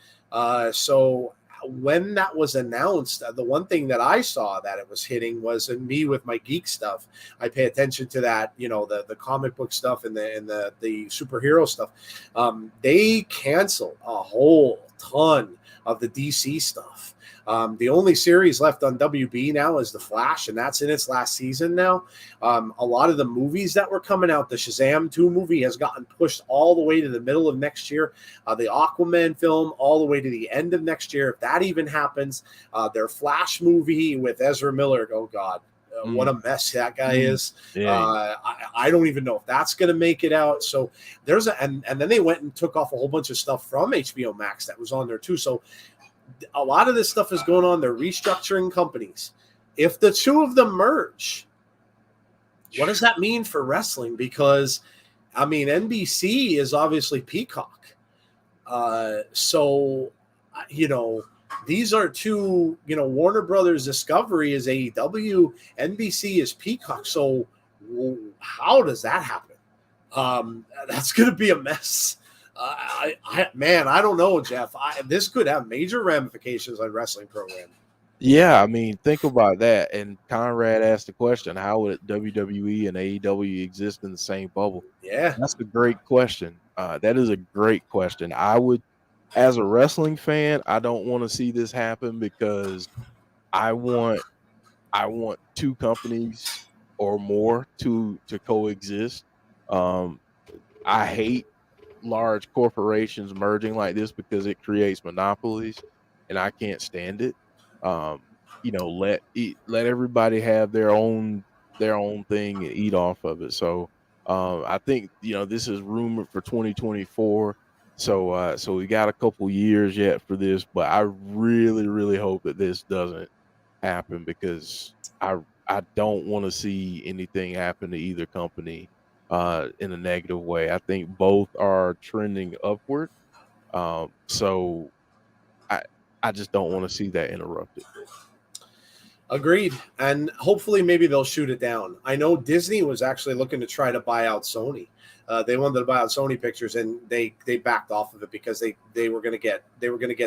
So when that was announced, the one thing that I saw that it was hitting was in me with my geek stuff. I pay attention to that, the comic book stuff and the superhero stuff. They canceled a whole ton of the DC stuff. The only series left on WB now is The Flash, and that's in its last season now. A lot of the movies that were coming out, the Shazam 2 movie has gotten pushed all the way to the middle of next year. The Aquaman film all the way to the end of next year, if that even happens. Their Flash movie with Ezra Miller, oh God. What a mess that guy is. Yeah. I don't even know if that's going to make it out. So there's and then they went and took off a whole bunch of stuff from HBO Max that was on there too. So a lot of this stuff is going on. They're restructuring companies. If the two of them merge, what does that mean for wrestling? Because, I mean, NBC is obviously Peacock. These are two, Warner Brothers Discovery is AEW, NBC is Peacock. So how does that happen? That's going to be a mess. I don't know, Jeff. This could have major ramifications on wrestling program. Yeah, I mean, think about that. And Conrad asked the question, how would WWE and AEW exist in the same bubble? Yeah. That's a great question. That is a great question. I would, as a wrestling fan, I don't want to see this happen because I want two companies or more to coexist. I hate large corporations merging like this because it creates monopolies, and I can't stand it. Let everybody have their own thing and eat off of it. So I think this is rumored for 2024. So we got a couple years yet for this, but I really, really hope that this doesn't happen because I don't want to see anything happen to either company in a negative way. I think both are trending upward. So I just don't want to see that interrupted. Agreed. And hopefully maybe they'll shoot it down. I know Disney was actually looking to try to buy out Sony. They wanted to buy out Sony Pictures, and they backed off of it because they were going to get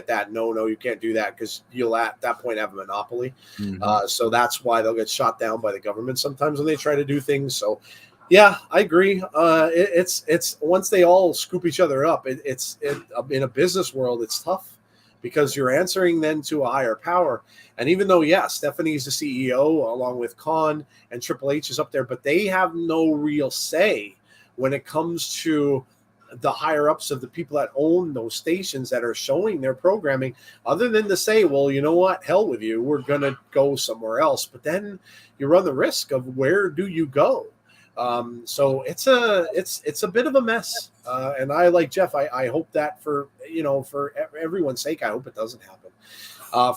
that no, you can't do that because you'll at that point have a monopoly. Mm-hmm. So that's why they'll get shot down by the government sometimes when they try to do things. So yeah, I agree. It's once they all scoop each other up, it's in a business world, it's tough because you're answering then to a higher power. And even though, Stephanie's the CEO along with Khan and Triple H is up there, but they have no real say when it comes to the higher ups of the people that own those stations that are showing their programming, other than to say, well, you know what, hell with you, we're going to go somewhere else. But then you run the risk of where do you go? So it's a bit of a mess. And I, like Jeff, I hope that for everyone's sake, I hope it doesn't happen.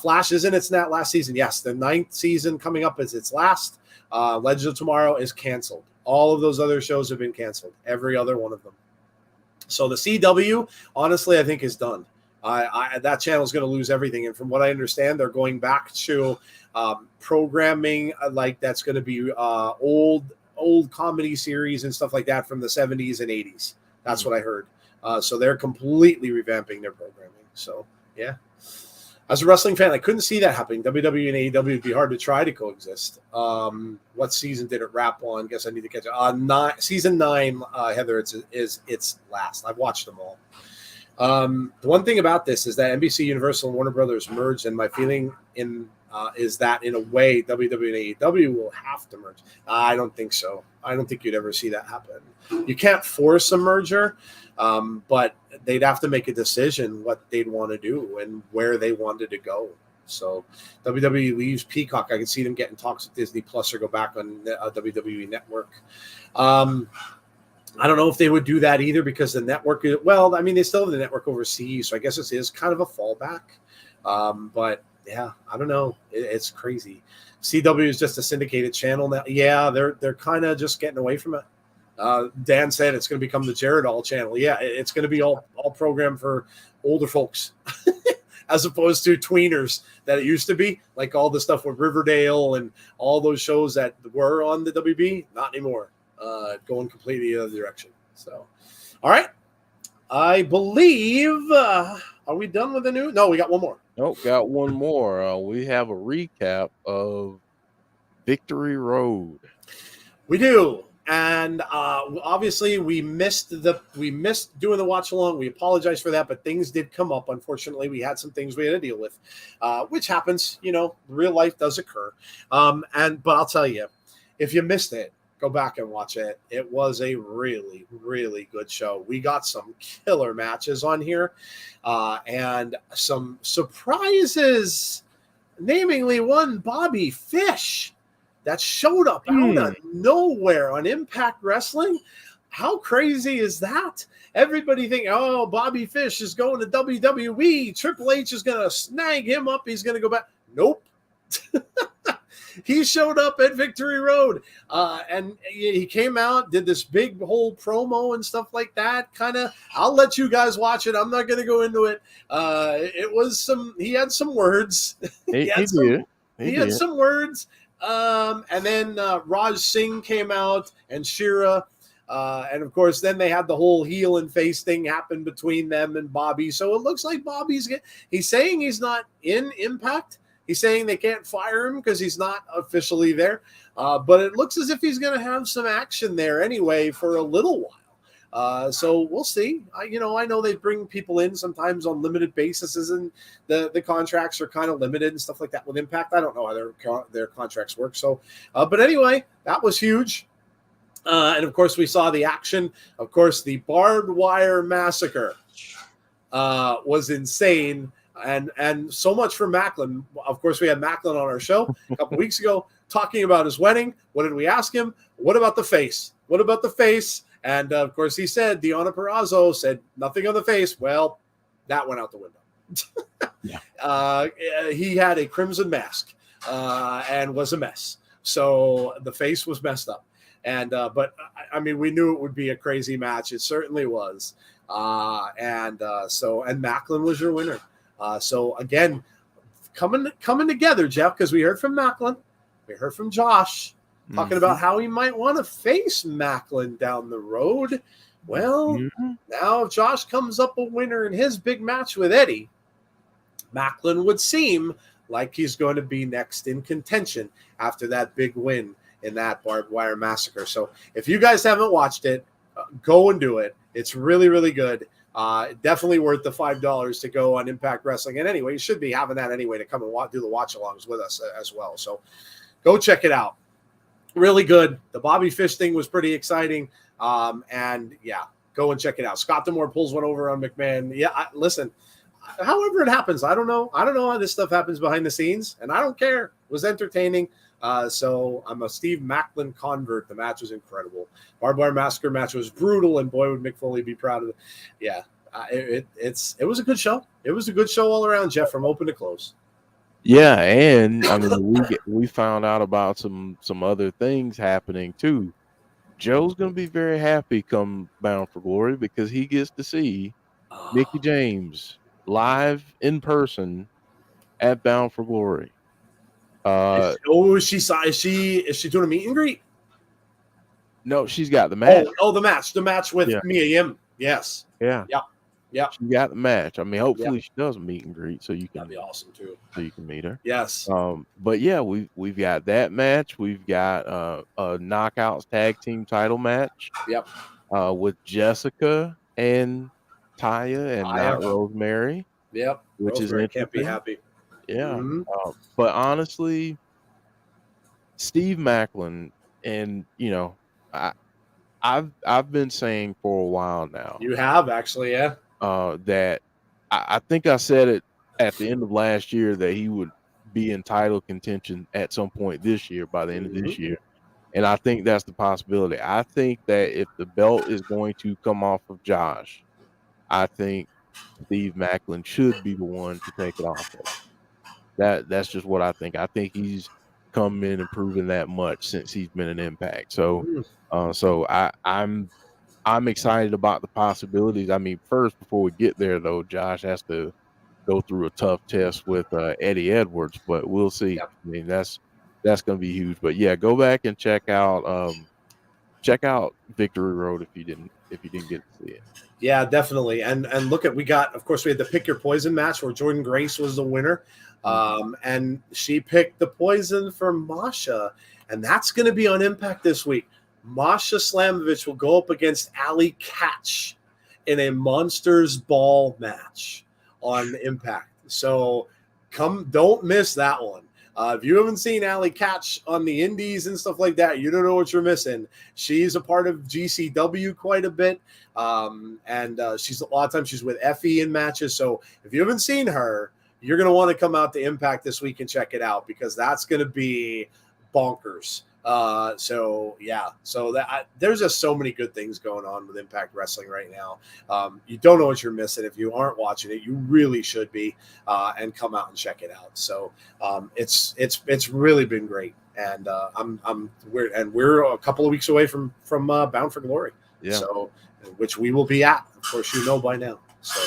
Flash is in its last season. Yes, the 9th season coming up is its last. Legends of Tomorrow is canceled. All of those other shows have been canceled. Every other one of them. So the CW, honestly, I think is done. That channel is going to lose everything. And from what I understand, they're going back to programming like that's going to be old comedy series and stuff like that from the 70s and 80s. That's what I heard. So they're completely revamping their programming. So, yeah. As a wrestling fan, I couldn't see that happening. WWE and AEW would be hard to try to coexist. What season did it wrap on? Guess I need to catch it. Season 9, Heather, is its last. I've watched them all. The one thing about this is that NBC, Universal, and Warner Bros. Merged, and my feeling is that in a way WWE and AEW will have to merge. I don't think so. I don't think you'd ever see that happen. You can't force a merger, but they'd have to make a decision what they'd want to do and where they wanted to go. So WWE leaves Peacock. I can see them getting talks with Disney Plus or go back on WWE Network. I don't know if they would do that either because the network is, well, I mean, they still have the network overseas, so I guess it is kind of a fallback. But yeah, I don't know. It's crazy. CW is just a syndicated channel now. Yeah, they're kind of just getting away from it. Dan said it's going to become the Jaredall channel. Yeah, it's going to be all programmed for older folks as opposed to tweeners that it used to be, like all the stuff with Riverdale and all those shows that were on the WB. Not anymore. Going completely the other direction. So, all right. I believe, are we done with the news? No, we got one more. Nope, got one more. We have a recap of Victory Road. We do. And obviously we missed doing the watch along. We apologize for that, but things did come up. Unfortunately, we had some things we had to deal with, which happens. Real life does occur. But I'll tell you, if you missed it, go back and watch it. It was a really, really good show. We got some killer matches on here, and some surprises. Namely, one Bobby Fish that showed up out of nowhere on Impact Wrestling. How crazy is that? Everybody think, oh, Bobby Fish is going to WWE. Triple H is going to snag him up. He's going to go back. Nope. He showed up at Victory Road, and he came out, did this big whole promo and stuff like that. I'll let you guys watch it. I'm not going to go into it. It was he had some words. He had some words. And then Raj Singh came out and Shira. And of course, then they had the whole heel and face thing happen between them and Bobby. So it looks like he's saying he's not in Impact. He's saying they can't fire him because he's not officially there. But it looks as if he's going to have some action there anyway for a little while. So we'll see. I know they bring people in sometimes on limited bases, and the contracts are kind of limited and stuff like that with Impact. I don't know how their contracts work. So, but anyway, that was huge. And of course, we saw the action. Of course, the barbed wire massacre was insane. And so much for Macklin. Of course, we had Macklin on our show a couple weeks ago talking about his wedding. What did we ask him? What about the face? What about the face? And, of course, he said, Deonna Purrazzo said, nothing on the face. Well, that went out the window. Yeah. He had a crimson mask and was a mess. So the face was messed up. And but, I mean, we knew it would be a crazy match. It certainly was. And Macklin was your winner. So again, coming together, Jeff, because we heard from Macklin, we heard from Josh talking about how he might want to face Macklin down the road. Well, now if Josh comes up a winner in his big match with Eddie, Macklin would seem like he's going to be next in contention after that big win in that barbed wire massacre. So if you guys haven't watched it, go and do it. It's really, really good. Definitely worth the $5 to go on Impact Wrestling. And anyway, you should be having that anyway to come and do the watch-alongs with us as well. So go check it out. Really good. The Bobby Fish thing was pretty exciting. And yeah, go and check it out. Scott D'Amore pulls one over on McMahon. Yeah, listen, however it happens, I don't know. I don't know how this stuff happens behind the scenes, and I don't care. It was entertaining. So I'm a Steve Macklin convert. The match was incredible. Barbed Wire Massacre match was brutal, and boy, would Mick Foley be proud of it. Yeah, it was a good show. It was a good show all around, Jeff, from open to close. Yeah, and I mean we found out about some other things happening too. Joe's gonna be very happy come Bound for Glory because he gets to see Mickey James live in person at Bound for Glory. Is she doing a meet and greet? No, she's got the match. The match with Mia Yim. Yes. Yeah. Yeah. She got the match. I mean, hopefully she does a meet and greet so you can. That'd be awesome too. So you can meet her. Yes. But yeah, we've got that match. We've got a Knockouts tag team title match. Yep. With Jessica and Taya and not Rosemary. Yep. Which Rosemary is can't be happy. Yeah. Mm-hmm. But honestly, Steve Macklin, and I've been saying for a while now. You have actually, yeah. That I think I said it at the end of last year that he would be in title contention at some point this year, by the end of this year. And I think that's the possibility. I think that if the belt is going to come off of Josh, I think Steve Macklin should be the one to take it off of. That's just what I think. I think he's come in and proven that much since he's been an Impact. So I'm excited about the possibilities. I mean, first, before we get there though, Josh has to go through a tough test with Eddie Edwards, but we'll see. Yep. I mean, that's going to be huge. But yeah, go back and check out Victory Road if you didn't get to see it. Yeah, definitely. And look at we had the Pick Your Poison match where Jordan Grace was the winner. And she picked the poison for Masha, and that's going to be on Impact this week. Masha Slamovich will go up against Allie Katch in a Monsters Ball match on Impact. So don't miss that one. If you haven't seen Allie Katch on the indies and stuff like that, you don't know what you're missing. She's a part of GCW quite a bit. And she's a lot of times she's with Effie in matches. So if you haven't seen her, you're going to want to come out to Impact this week and check it out because that's going to be bonkers. There's just so many good things going on with Impact Wrestling right now. You don't know what you're missing. If you aren't watching it, you really should be, and come out and check it out. So, it's really been great. And, we're a couple of weeks away from Bound for Glory. Yeah. So, which we will be at, of course, by now. So,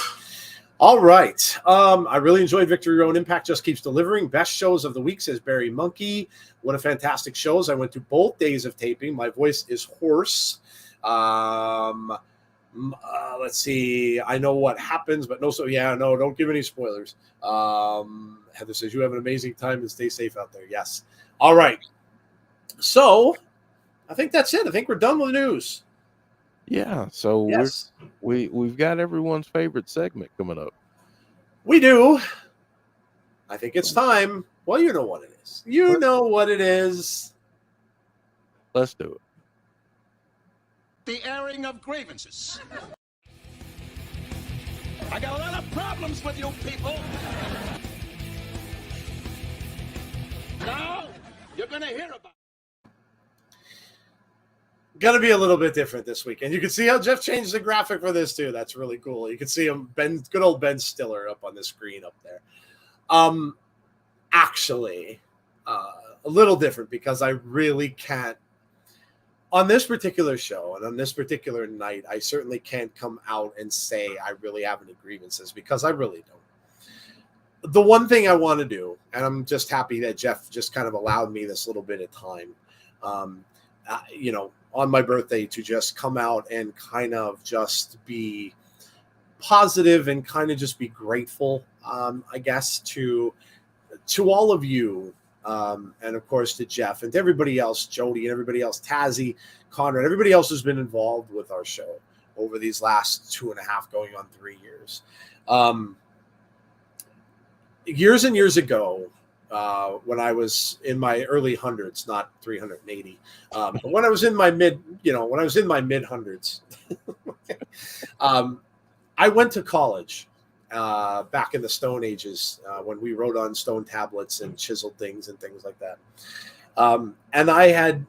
all right. I really enjoyed Victory Road. Impact just keeps delivering. Best shows of the week, says Barry Monkey. What a fantastic shows. I went to both days of taping. My voice is hoarse. Let's see. I know what happens, but don't give any spoilers. Heather says you have an amazing time and stay safe out there. Yes. All right. So I think that's it. I think we're done with the news. Yeah, so yes. We've got everyone's favorite segment coming up. We do. I think it's time. Well, you know what it is. You know what it is. Let's do it. The airing of grievances. I got a lot of problems with you people. Now, you're going to hear about it. Going to be a little bit different this week. And you can see how Jeff changed the graphic for this too. That's really cool. You can see him, good old Ben Stiller up on the screen up there. Actually, a little different because I really can't, on this particular show and on this particular night, I certainly can't come out and say I really have any grievances because I really don't. The one thing I want to do, and I'm just happy that Jeff just kind of allowed me this little bit of time, on my birthday to just come out and kind of just be positive and kind of just be grateful, I guess, to all of you. And of course to Jeff and to everybody else, Jody and everybody else, Tazzy, Conrad, everybody else who's been involved with our show over these last 2.5 going on 3 years. Years and years ago, when I was in my early hundreds, not 380, but when I was in my mid hundreds, I went to college back in the Stone Ages when we wrote on stone tablets and chiseled things and things like that. And I had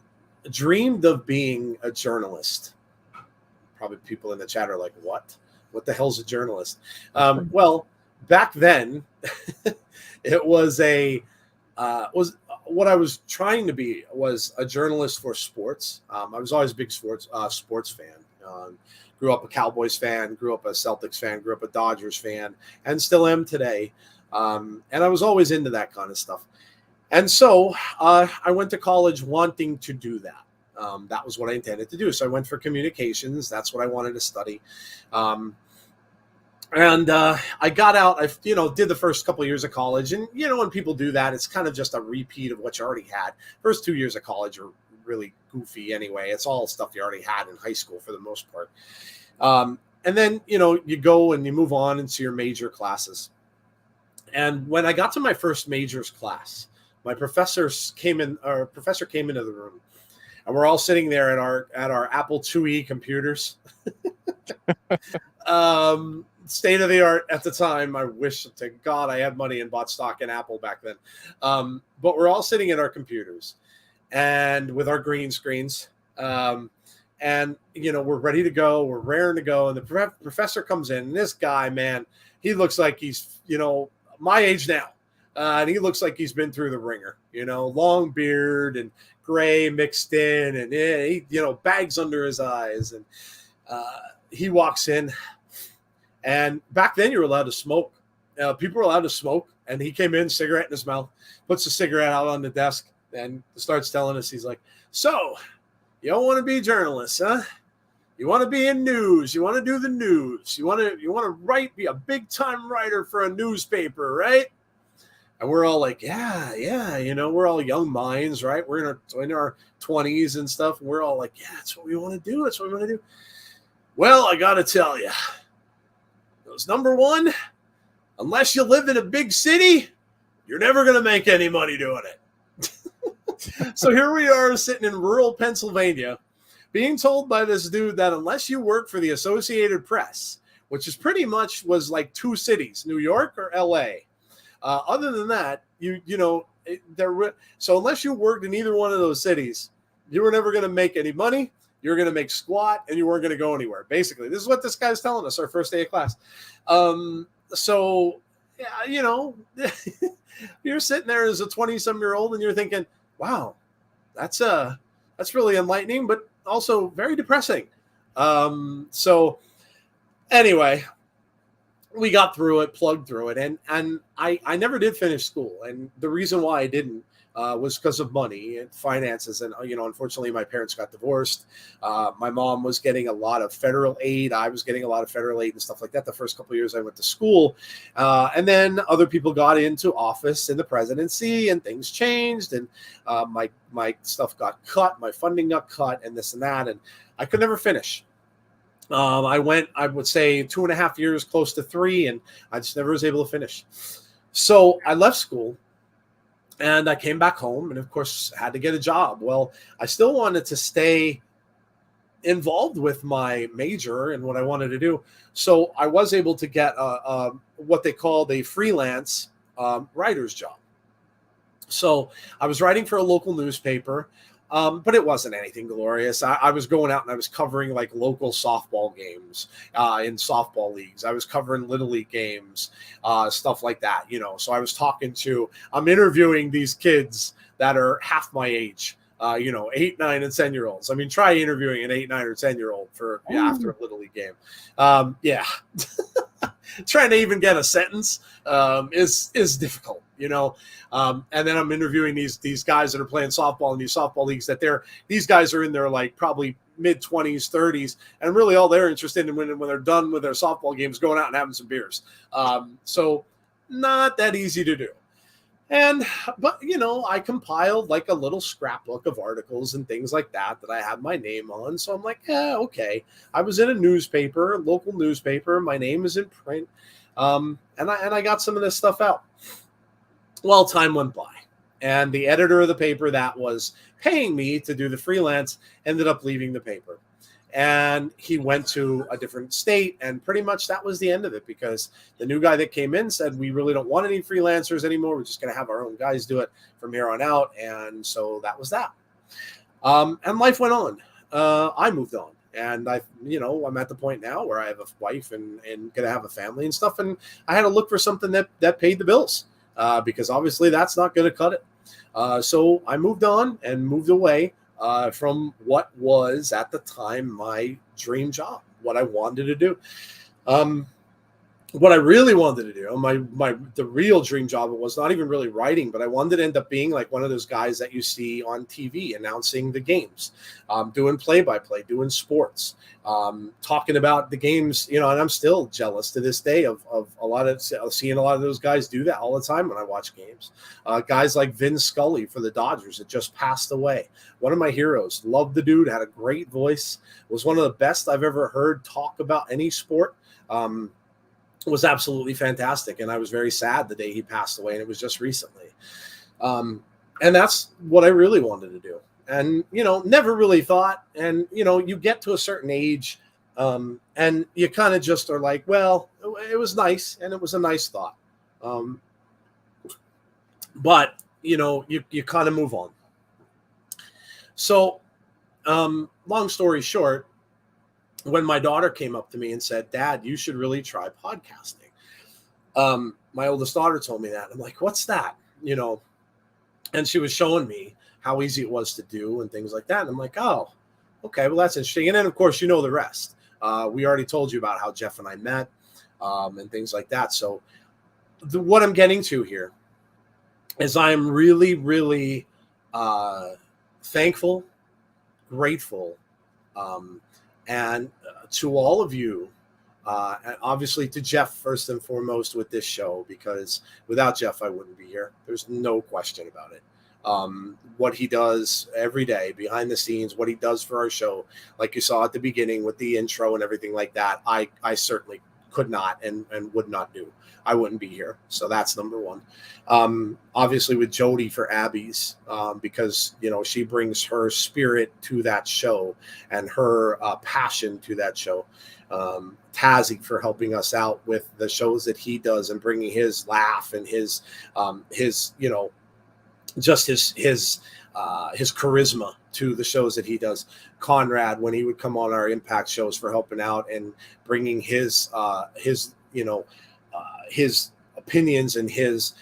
dreamed of being a journalist. Probably people in the chat are like, what? What the hell's a journalist? Well, back then, it was was what I was trying to be was a journalist for sports. I was always a big sports fan. Grew up a Cowboys fan, grew up a Celtics fan, grew up a Dodgers fan, and still am today. And I was always into that kind of stuff. And so I went to college wanting to do that. That was what I intended to do. So I went for communications. That's what I wanted to study. And I got out, I did the first couple of years of college. And, when people do that, it's kind of just a repeat of what you already had. First 2 years of college are really goofy anyway. It's all stuff you already had in high school for the most part. And then, you go and you move on into your major classes. And when I got to my first majors class, my professor came into the room. And we're all sitting there at our Apple IIe computers. State of the art at the time. I wish to God I had money and bought stock in Apple back then. But we're all sitting at our computers and with our green screens. And, we're ready to go. We're raring to go. And the professor comes in. And this guy, man, he looks like he's, my age now. And he looks like he's been through the ringer, long beard and gray mixed in, and he, bags under his eyes. And he walks in, and back then you were allowed to smoke. People were allowed to smoke, and he came in, cigarette in his mouth, puts the cigarette out on the desk, and starts telling us, he's like, so you don't want to be journalists, huh? You want to be in news. You want to do the news. You want to be a big time writer for a newspaper, right? And we're all like, yeah, we're all young minds, right? We're in our 20s and stuff. And we're all like, yeah, that's what we want to do. That's what we want to do. Well, I got to tell you, number one, unless you live in a big city, you're never going to make any money doing it. So here we are sitting in rural Pennsylvania being told by this dude that unless you work for the Associated Press, which is pretty much was like two cities, New York or LA. Other than that, so unless you worked in either one of those cities, you were never going to make any money. You were going to make squat, and you weren't going to go anywhere. Basically, this is what this guy's telling us our first day of class. So, yeah, you're sitting there as a 20-some-year-old, and you're thinking, "Wow, that's really enlightening, but also very depressing." So, anyway. We got through it, plugged through it, and I never did finish school. And the reason why I didn't was because of money and finances. And, unfortunately, my parents got divorced. My mom was getting a lot of federal aid. I was getting a lot of federal aid and stuff like that the first couple of years I went to school. And then other people got into office in the presidency, and things changed. And my stuff got cut. My funding got cut, and this and that. And I could never finish. I went, I would say 2.5 years, close to 3, and I just never was able to finish. So I left school and I came back home and, of course, had to get a job. Well, I still wanted to stay involved with my major and what I wanted to do. So I was able to get what they called a freelance writer's job. So I was writing for a local newspaper. But it wasn't anything glorious. I was going out and I was covering like local softball games in softball leagues. I was covering Little League games, stuff like that, So I'm interviewing these kids that are half my age, 8, 9, and 10-year-olds. I mean, try interviewing an 8, 9, or 10-year-old after a Little League game. Yeah. Trying to even get a sentence is difficult, and then I'm interviewing these guys that are playing softball in these softball leagues these guys are in their like probably mid-20s, 30s, and really all they're interested in when they're done with their softball games, going out and having some beers. So not that easy to do. But I compiled like a little scrapbook of articles and things like that I had my name on. So I'm like, yeah, okay. I was in a newspaper, local newspaper. My name is in print. And I got some of this stuff out. Well, time went by, and the editor of the paper that was paying me to do the freelance ended up leaving the paper. and he went to a different state, and pretty much that was the end of it, because the new guy that came in said, we really don't want any freelancers anymore. We're just going to have our own guys do it from here on out. And so that was that. And life went on. I moved on, and I'm at the point now where I have a wife and going to have a family and stuff. And I had to look for something that paid the bills, because obviously that's not going to cut it. So I moved on and moved away from what was at the time my dream job, what I wanted to do. What I really wanted to do, the real dream job, was not even really writing, but I wanted to end up being like one of those guys that you see on TV announcing the games, doing play-by-play, doing sports, talking about the games, and I'm still jealous to this day of seeing a lot of those guys do that all the time when I watch games. Guys like Vin Scully for the Dodgers that just passed away. One of my heroes. Loved the dude, had a great voice, was one of the best I've ever heard talk about any sport. Was absolutely fantastic, and I was very sad the day he passed away, and it was just recently. And that's what I really wanted to do, and never really thought. And you get to a certain age, and you kind of just are like, well, it was nice, and it was a nice thought, but you kind of move on. So, long story short, when my daughter came up to me and said, Dad, you should really try podcasting. My oldest daughter told me that. I'm like, what's that? And she was showing me how easy it was to do and things like that. And I'm like, oh, okay, well, that's interesting. And then, of course, the rest. We already told you about how Jeff and I met and things like that. So what I'm getting to here is I'm really, really thankful, grateful, and to all of you, and obviously to Jeff first and foremost with this show, because without Jeff, I wouldn't be here. There's no question about it. What he does every day behind the scenes, what he does for our show, like you saw at the beginning with the intro and everything like that, I certainly could not and would not do. I wouldn't be here. So that's number one. Obviously with Jody for Abby's, because, she brings her spirit to that show and her passion to that show. Tazzy for helping us out with the shows that he does and bringing his laugh and his just his charisma to the shows that he does. Conrad, when he would come on our Impact shows, for helping out and bringing his opinions and his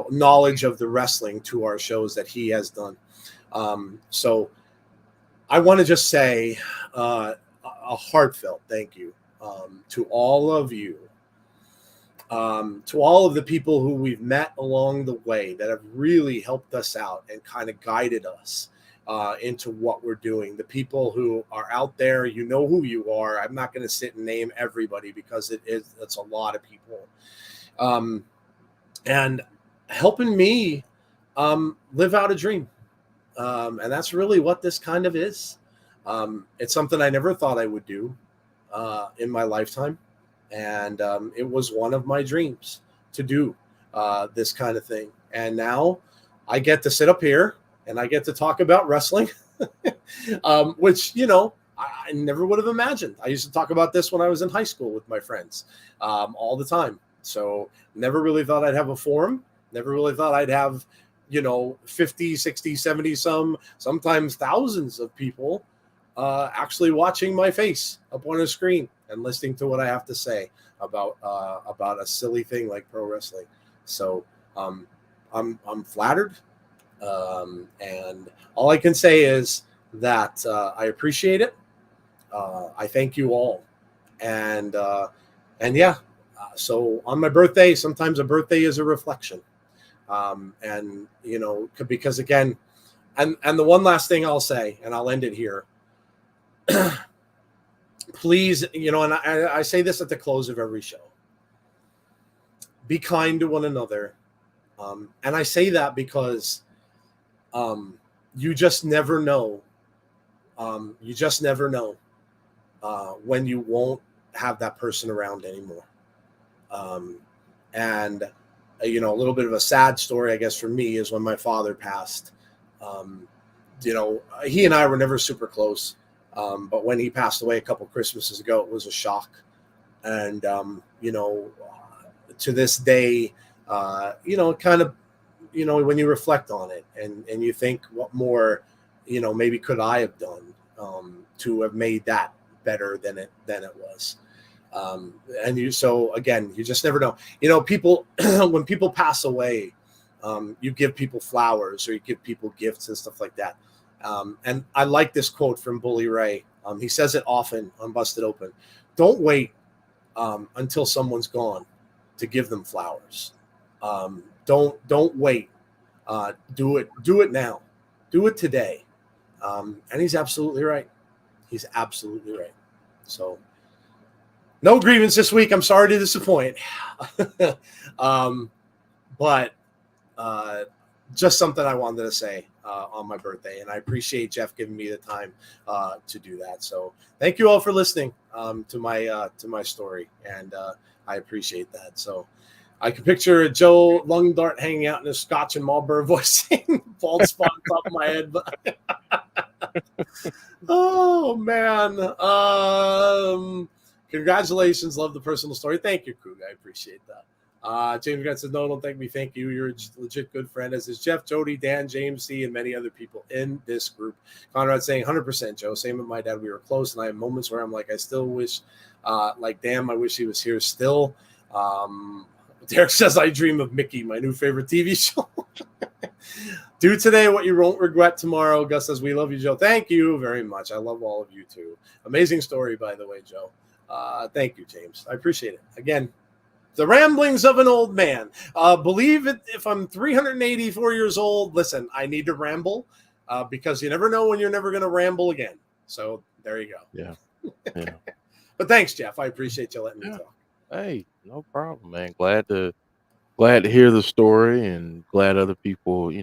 knowledge of the wrestling to our shows that he has done. So I want to just say a heartfelt thank you to all of you, to all of the people who we've met along the way that have really helped us out and kind of guided us into what we're doing. The people who are out there, who you are. I'm not going to sit and name everybody because it's a lot of people. And helping me live out a dream. And that's really what this kind of is. It's something I never thought I would do in my lifetime. And it was one of my dreams to do this kind of thing. And now I get to sit up here and I get to talk about wrestling, which, I never would have imagined. I used to talk about this when I was in high school with my friends all the time. So never really thought I'd have a forum. Never really thought I'd have, 50, 60, 70, sometimes thousands of people actually watching my face up on a screen and listening to what I have to say about a silly thing like pro wrestling. So I'm flattered. And all I can say is that I appreciate it. I thank you all. And yeah, so on my birthday, sometimes a birthday is a reflection. And, because again, and the one last thing I'll say, and I'll end it here, please, and I say this at the close of every show, be kind to one another. And I say that because you just never know. You just never know when you won't have that person around anymore. And a little bit of a sad story, I guess, for me is when my father passed. He and I were never super close. But when he passed away a couple Christmases ago, it was a shock. And, to this day, kind of, when you reflect on it and you think what more, maybe could I have done to have made that better than it was. So again, you just never know. People, when people pass away, you give people flowers or you give people gifts and stuff like that. And I like this quote from Bully Ray. He says it often on Busted Open. Don't wait until someone's gone to give them flowers. Don't wait. Do it now. Do it today. And he's absolutely right. He's absolutely right. So no grievance this week. I'm sorry to disappoint. But just something I wanted to say on my birthday. And I appreciate Jeff giving me the time to do that. So thank you all for listening to my story. And I appreciate that. So I can picture Joe Lungdart hanging out in his Scotch and Marlboro voice, bald spot on top of my head. Oh, man. Congratulations. Love the personal story. Thank you, Krug. I appreciate that. James Grant says, no, don't thank me. Thank you. You're a legit good friend, as is Jeff, Jody, Dan, James C., and many other people in this group. Conrad saying 100%, Joe. Same with my dad. We were close, and I have moments where I'm like, I still wish, damn, I wish he was here still. Derek says, I dream of Mickey, my new favorite TV show. Do today what you won't regret tomorrow. Gus says, we love you, Joe. Thank you very much. I love all of you, too. Amazing story, by the way, Joe. Thank you, James. I appreciate it. Again, the ramblings of an old man. Believe it, if I'm 384 years old, listen, I need to ramble because you never know when you're never going to ramble again. So there you go. Yeah. But thanks, Jeff. I appreciate you letting me talk. Hey, no problem, man. Glad to hear the story and glad other people,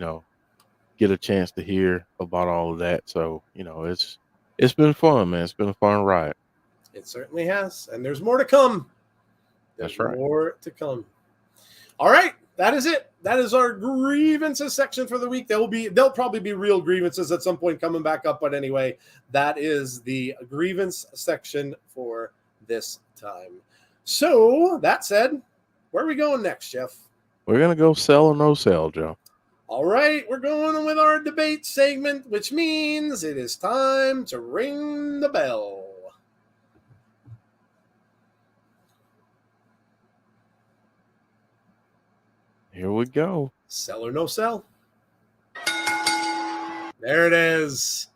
get a chance to hear about all of that. So, it's been fun, man. It's been a fun ride. It certainly has. And there's more to come. That's right. More to come. All right. That is it. That is our grievances section for the week. There'll probably be real grievances at some point coming back up. But anyway, that is the grievance section for this time. So that said, where are we going next, Jeff? We're going to go sell or no sell, Joe. All right. We're going with our debate segment, which means it is time to ring the bell. Here we go. Sell or no sell? There it is.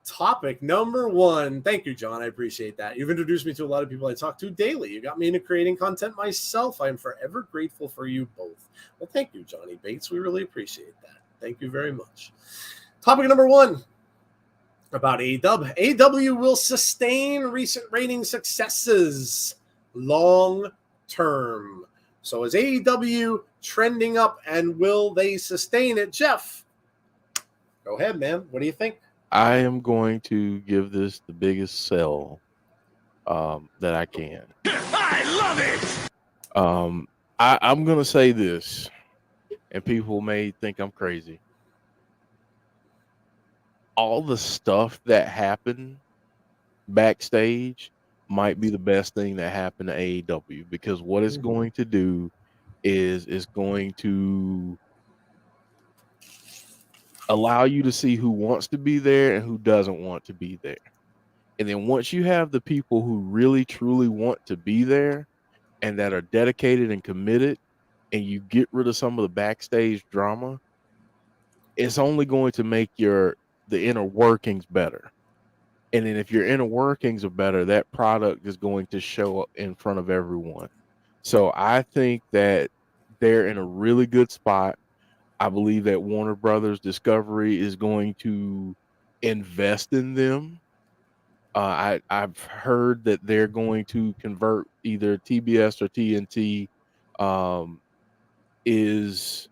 Topic number one. Thank you, John. I appreciate that. You've introduced me to a lot of people I talk to daily. You got me into creating content myself. I am forever grateful for you both. Well, thank you, Johnny Bates. We really appreciate that. Thank you very much. Topic number one about AEW. AEW will sustain recent rating successes long term. So is AEW trending up and will they sustain it? Jeff, go ahead, man. What do you think? I am going to give this the biggest sell that I can. I love it! I'm going to say this, and people may think I'm crazy. All the stuff that happened backstage might be the best thing that happened to AEW, because what it's going to do is it's going to allow you to see who wants to be there and who doesn't want to be there. And then once you have the people who really truly want to be there and that are dedicated and committed, and you get rid of some of the backstage drama, it's only going to make the inner workings better. And then if your inner workings are better, that product is going to show up in front of everyone. So I think that they're in a really good spot. I believe that Warner Brothers Discovery is going to invest in them. I've heard that they're going to convert either TBS or TNT is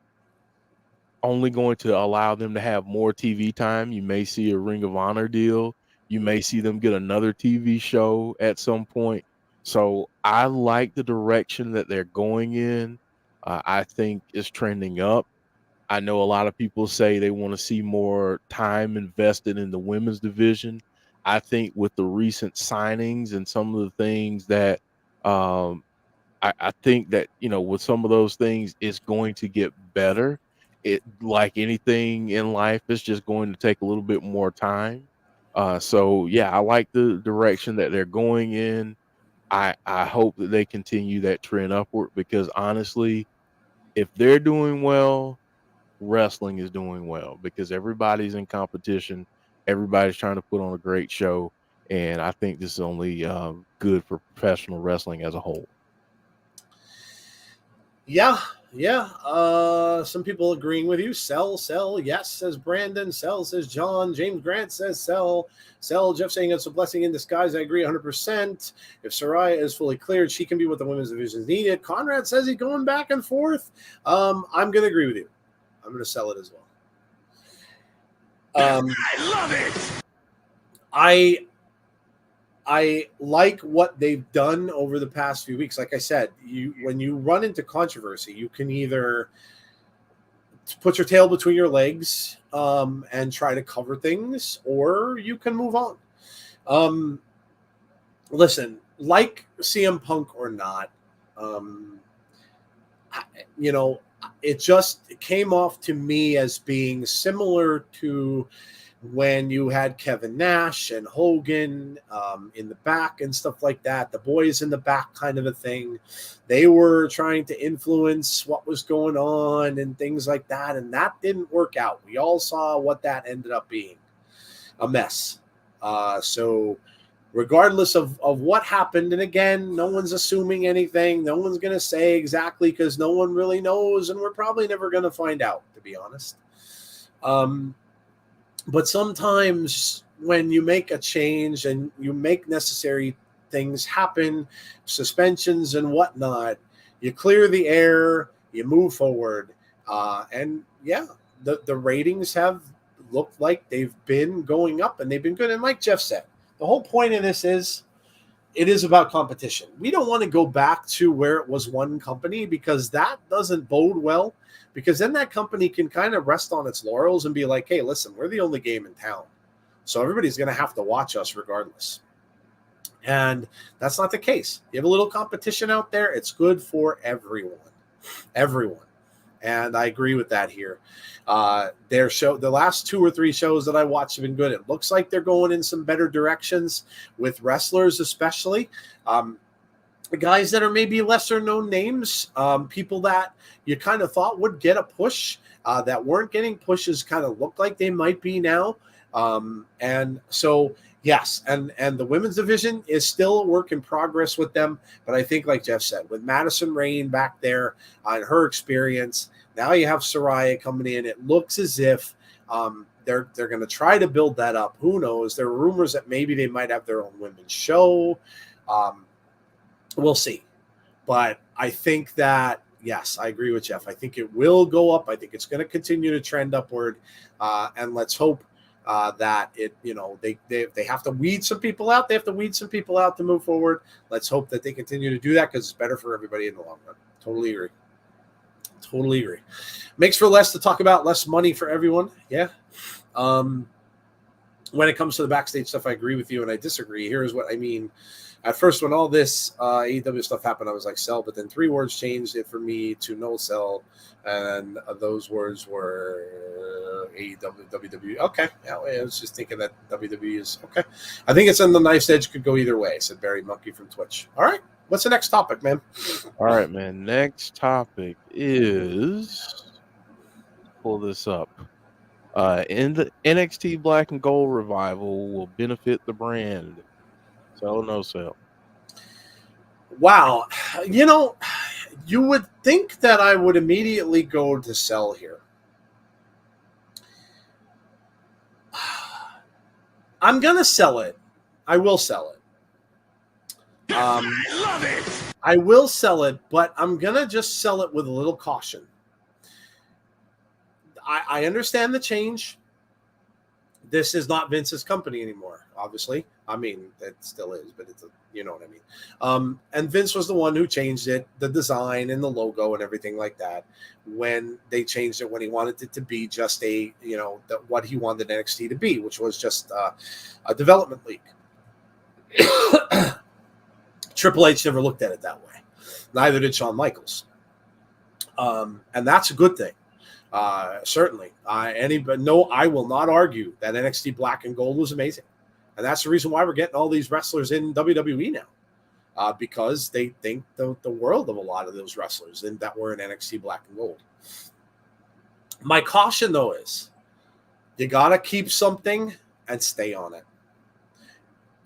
only going to allow them to have more TV time. You may see a Ring of Honor deal. You may see them get another TV show at some point. So I like the direction that they're going in. I think it's trending up. I know a lot of people say they want to see more time invested in the women's division. I think with the recent signings and some of the things that um, I think that, with some of those things, it's going to get better. It, like anything in life, it's just going to take a little bit more time. So yeah, I like the direction that they're going in. I hope that they continue that trend upward because honestly, if they're doing well, wrestling is doing well because everybody's in competition. Everybody's trying to put on a great show. And I think this is only good for professional wrestling as a whole. Yeah, yeah. Some people agreeing with you. Sell. Yes, says Brandon. Sell, says John. James Grant says sell. Sell. Jeff saying it's a blessing in disguise. I agree 100%. If Saraya is fully cleared, she can be what the women's division is needed. Conrad says he's going back and forth. I'm going to agree with you. I'm going to sell it as well. I love it. I like what they've done over the past few weeks. Like I said, when you run into controversy, you can either put your tail between your legs and try to cover things, or you can move on. Listen, like CM Punk or not, it just came off to me as being similar to when you had Kevin Nash and Hogan in the back and stuff like that, the boys in the back kind of a thing. They were trying to influence what was going on and things like that, and that didn't work out. We all saw what that ended up being, a mess. So regardless of what happened, and again, no one's assuming anything. No one's going to say exactly because no one really knows, and we're probably never going to find out, to be honest. But sometimes when you make a change and you make necessary things happen, suspensions and whatnot, you clear the air, you move forward. And yeah, the ratings have looked like they've been going up and they've been good. And like Jeff said, the whole point of this is it is about competition. We don't want to go back to where it was one company because that doesn't bode well. Because then that company can kind of rest on its laurels and be like, hey, listen, we're the only game in town. So everybody's going to have to watch us regardless. And that's not the case. You have a little competition out there. It's good for everyone. Everyone. And I agree with that here. The last 2 or 3 shows that I watched have been good. It looks like they're going in some better directions with wrestlers especially. The guys that are maybe lesser known names, people that you kind of thought would get a push that weren't getting pushes kind of look like they might be now. And so, yes, and the women's division is still a work in progress with them. But I think, like Jeff said, with Madison Rayne back there and her experience, now you have Saraya coming in. It looks as if they're going to try to build that up. Who knows? There are rumors that maybe they might have their own women's show. We'll see. But I think that, yes, I agree with Jeff. I think it will go up. I think it's going to continue to trend upward. And let's hope that it, they have to weed some people out. They have to weed some people out to move forward. Let's hope that they continue to do that because it's better for everybody in the long run. Totally agree. Makes for less to talk about, less money for everyone. Yeah. When it comes to the backstage stuff, I agree with you and I disagree. Here's what I mean. At first, when all this AEW stuff happened, I was like, sell. But then 3 words changed it for me to no sell. And those words were AEW, WWE. Okay. Yeah, I was just thinking that WWE is okay. I think it's on the knife's edge. Could go either way, said Barry Monkey from Twitch. All right. What's the next topic, man? All right, man. Next topic is, pull this up. In the NXT Black and Gold revival will benefit the brand. Sell or no sell? Wow. You would think that I would immediately go to sell here. I'm going to sell it. I will sell it. I love it. I will sell it, but I'm going to just sell it with a little caution. I understand the change. This is not Vince's company anymore, obviously. I mean, it still is, but it's you know what I mean. And Vince was the one who changed it, the design and the logo and everything like that. When they changed it, when he wanted it to be just a, what he wanted NXT to be, which was just a development league. Triple H never looked at it that way. Neither did Shawn Michaels. And that's a good thing. Certainly. I will not argue that NXT Black and Gold was amazing. And that's the reason why we're getting all these wrestlers in WWE now. Because they think the world of a lot of those wrestlers that were in NXT Black and Gold. My caution, though, is you got to keep something and stay on it.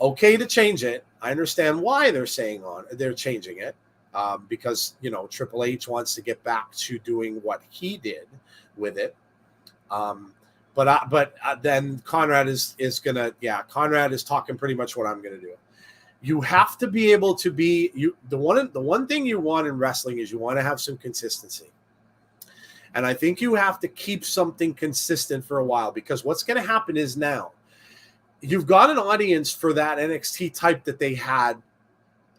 Okay to change it. I understand why they're changing it. Because, Triple H wants to get back to doing what he did with it. But then Conrad is Conrad is talking pretty much what I'm going to do. You have to be able to be the one thing you want in wrestling is you want to have some consistency. And I think you have to keep something consistent for a while, because what's going to happen is now you've got an audience for that NXT type that they had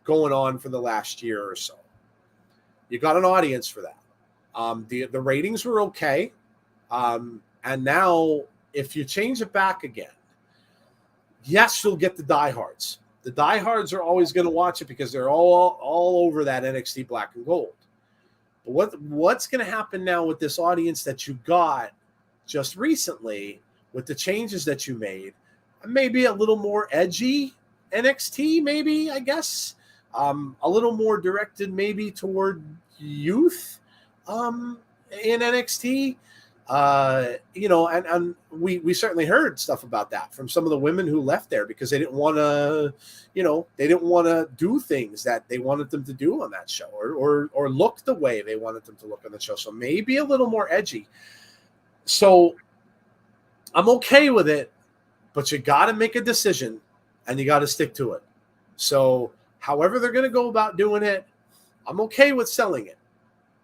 going on for the last year or so. You got an audience for that. The ratings were okay. And now, if you change it back again, yes, you'll get the diehards. The diehards are always going to watch it because they're all over that NXT Black and Gold. But what's going to happen now with this audience that you got just recently, with the changes that you made? Maybe a little more edgy NXT, maybe, I guess. A little more directed maybe toward youth in NXT. And we certainly heard stuff about that from some of the women who left there because they didn't want to, do things that they wanted them to do on that show or look the way they wanted them to look on the show. So maybe a little more edgy. So I'm okay with it, but you got to make a decision and you got to stick to it. So however they're going to go about doing it, I'm okay with selling it,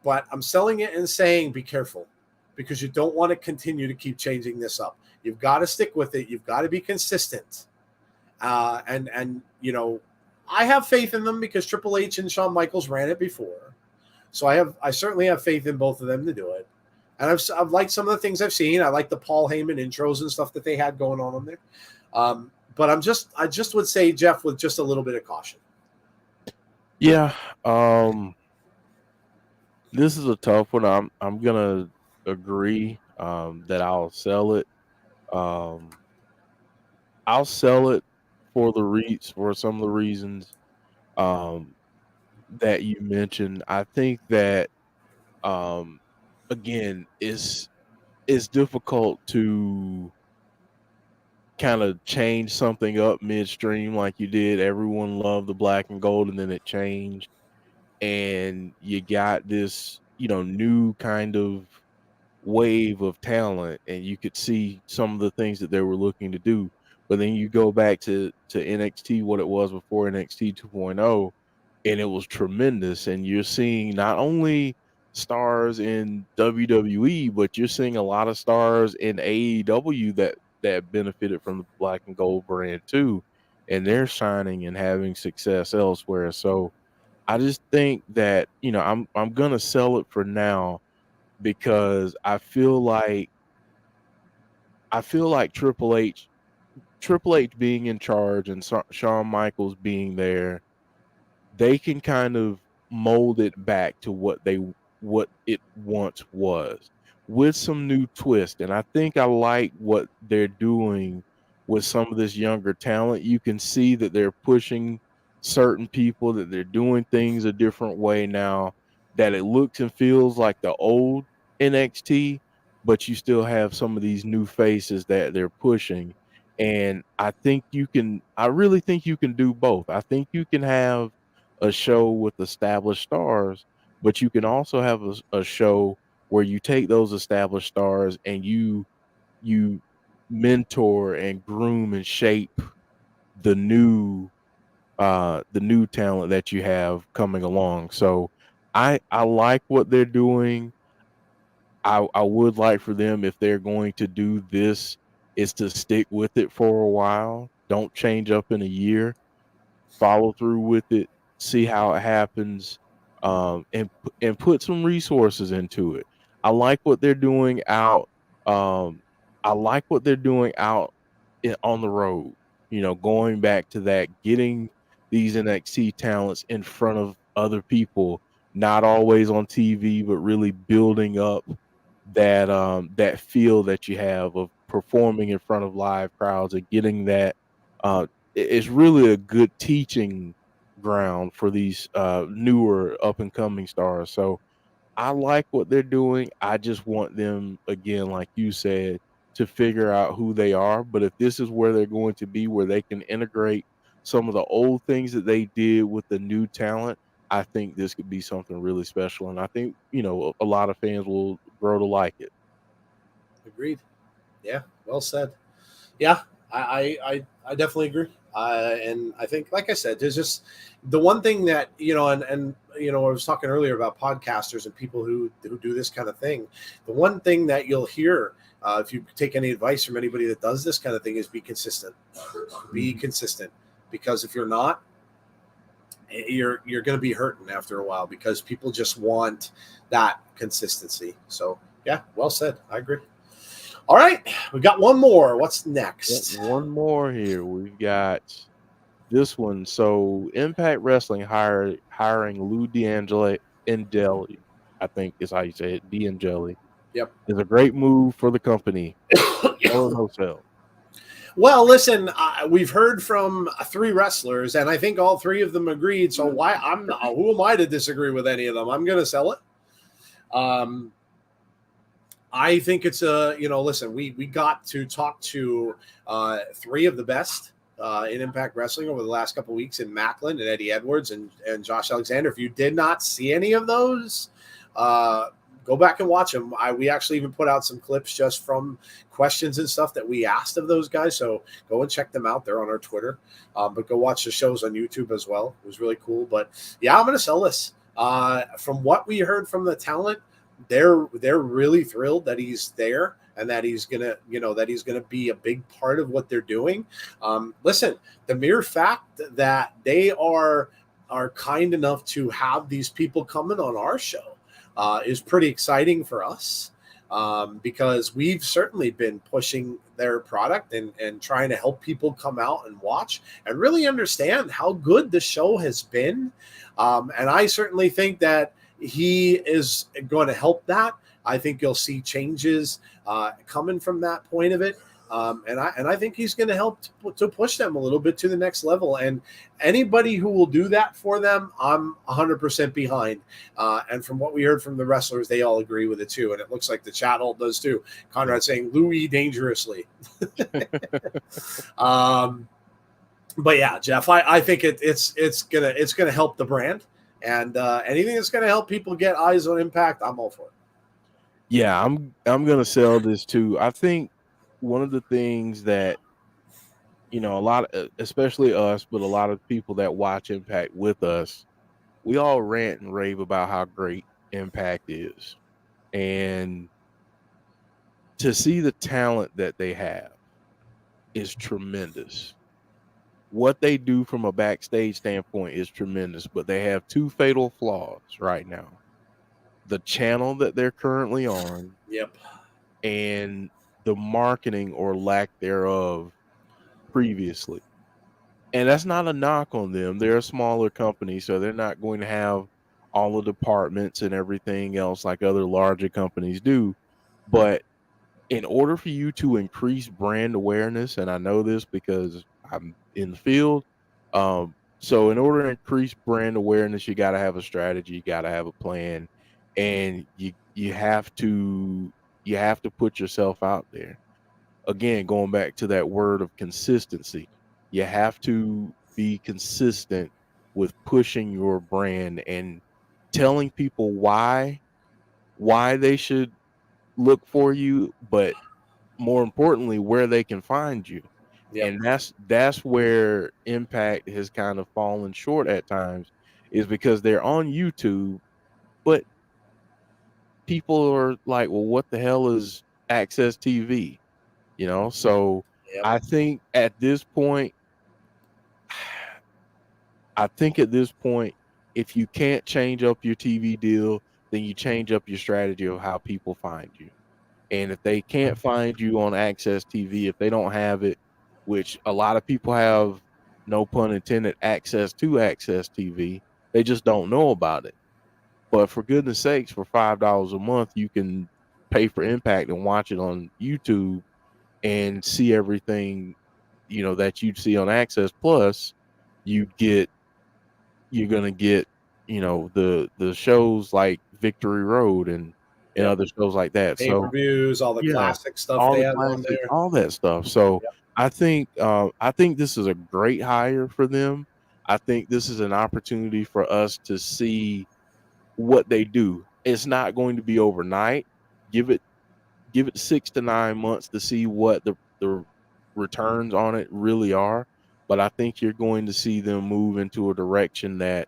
but I'm selling it and saying, be careful, because you don't want to continue to keep changing this up. You've got to stick with it. You've got to be consistent. And I have faith in them because Triple H and Shawn Michaels ran it before. So I certainly have faith in both of them to do it. And I've liked some of the things I've seen. I like the Paul Heyman intros and stuff that they had going on there. But I just would say, Jeff, with just a little bit of caution. Yeah. This is a tough one. I'm gonna agree that I'll sell it. I'll sell it for some of the reasons that you mentioned. I think that again it's difficult to kind of change something up midstream like you did. Everyone loved the Black and Gold, and then it changed, and you got this new kind of wave of talent, and you could see some of the things that they were looking to do. But then you go back to NXT, what it was before NXT 2.0, and it was tremendous. And you're seeing not only stars in WWE, but you're seeing a lot of stars in AEW that benefited from the Black and Gold brand too, and they're shining and having success elsewhere. So I just think that I'm gonna sell it for now, because I feel like Triple H being in charge and Shawn Michaels being there, they can kind of mold it back to what it once was with some new twist. And I think I like what they're doing with some of this younger talent. You can see that they're pushing certain people, that they're doing things a different way now, that it looks and feels like the old NXT, but you still have some of these new faces that they're pushing. And I really think you can do both. I think you can have a show with established stars, but you can also have a show where you take those established stars and you mentor and groom and shape the new talent that you have coming along. So I like what they're doing. I would like for them, if they're going to do this, is to stick with it for a while. don't change up in a year. Follow through with it, see how it happens, and put some resources into it. I like what they're doing out. Um, I like what they're doing out on the road. Going back to that, getting these NXT talents in front of other people, not always on TV, but really building up that feel that you have of performing in front of live crowds and getting that. It's really a good teaching ground for these newer up and coming stars. So I like what they're doing. I just want them, again, like you said, to figure out who they are. But if this is where they're going to be, where they can integrate some of the old things that they did with the new talent, I think this could be something really special. And I think, a lot of fans will grow to like it. Agreed. Yeah, well said. Yeah, I definitely agree. And I think, like I said, there's just the one thing that and I was talking earlier about podcasters and people who do this kind of thing. The one thing that you'll hear, if you take any advice from anybody that does this kind of thing, is be consistent. Be consistent, because if you're not, you're going to be hurting after a while, because people just want that consistency. So yeah, well said. I agree. All right, we got one more. What's next? One more here. We've got this one. So Impact Wrestling hiring Lou D'Angeli, I think is how you say it, D'Angeli. Yep. Is a great move for the company. No sell. Well, listen, we've heard from 3 wrestlers, and I think all 3 of them agreed. So who am I to disagree with any of them? I'm going to sell it. I think it's listen, we got to talk to 3 of the best in Impact Wrestling over the last couple of weeks, in Macklin and Eddie Edwards and Josh Alexander. If you did not see any of those, go back and watch them. We actually even put out some clips just from questions and stuff that we asked of those guys. So go and check them out. They're on our Twitter, but go watch the shows on YouTube as well. It was really cool. But yeah, I'm going to sell this. From what we heard from the talent, they're really thrilled that he's there and that he's gonna be a big part of what they're doing. Listen, the mere fact that they are kind enough to have these people coming on our show is pretty exciting for us, because we've certainly been pushing their product and trying to help people come out and watch and really understand how good the show has been. And I certainly think that he is going to help that. I think you'll see changes coming from that point of it. And I think he's going to help to push them a little bit to the next level. And anybody who will do that for them, I'm 100% behind. And from what we heard from the wrestlers, they all agree with it too. And it looks like the chat all does too. Conrad saying Louis dangerously. But yeah, Jeff, I think it's gonna help the brand. And anything that's going to help people get eyes on Impact, I'm all for it. Yeah, I'm going to sell this too. I think one of the things that, a lot of, especially us, but a lot of people that watch Impact with us, we all rant and rave about how great Impact is. And to see the talent that they have is tremendous. What they do from a backstage standpoint is tremendous, but they have 2 fatal flaws right now. The channel that they're currently on. Yep. And the marketing or lack thereof previously. And that's not a knock on them. They're a smaller company, so they're not going to have all the departments and everything else like other larger companies do. But in order for you to increase brand awareness, and I know this because I'm in the field, so in order to increase brand awareness, you got to have a strategy, you got to have a plan, and you have to put yourself out there. Again, going back to that word of consistency, you have to be consistent with pushing your brand and telling people why they should look for you, but more importantly, where they can find you. Yep. And that's where Impact has kind of fallen short at times, is because they're on YouTube, but people are like, well, what the hell is Access TV? So Yep. I think at this point, I think at this point, if you can't change up your TV deal, then you change up your strategy of how people find you. And if they can't find you on Access TV, if they don't have it, which a lot of people have, no pun intended, access to Access TV, they just don't know about it. But for goodness sakes, for $5 a month, you can pay for Impact and watch it on YouTube and see everything, that you'd see on Access. Plus, you get you're gonna get, the shows like Victory Road and Yep. other shows like that. So Pay-per-views, all the yeah, classic stuff all they the have on classics, there. all that stuff. So Yep. I think this is a great hire for them. I think this is an opportunity for us to see what they do. It's not going to be overnight. Give it 6 to 9 months to see what the returns on it really are. But I think you're going to see them move into a direction that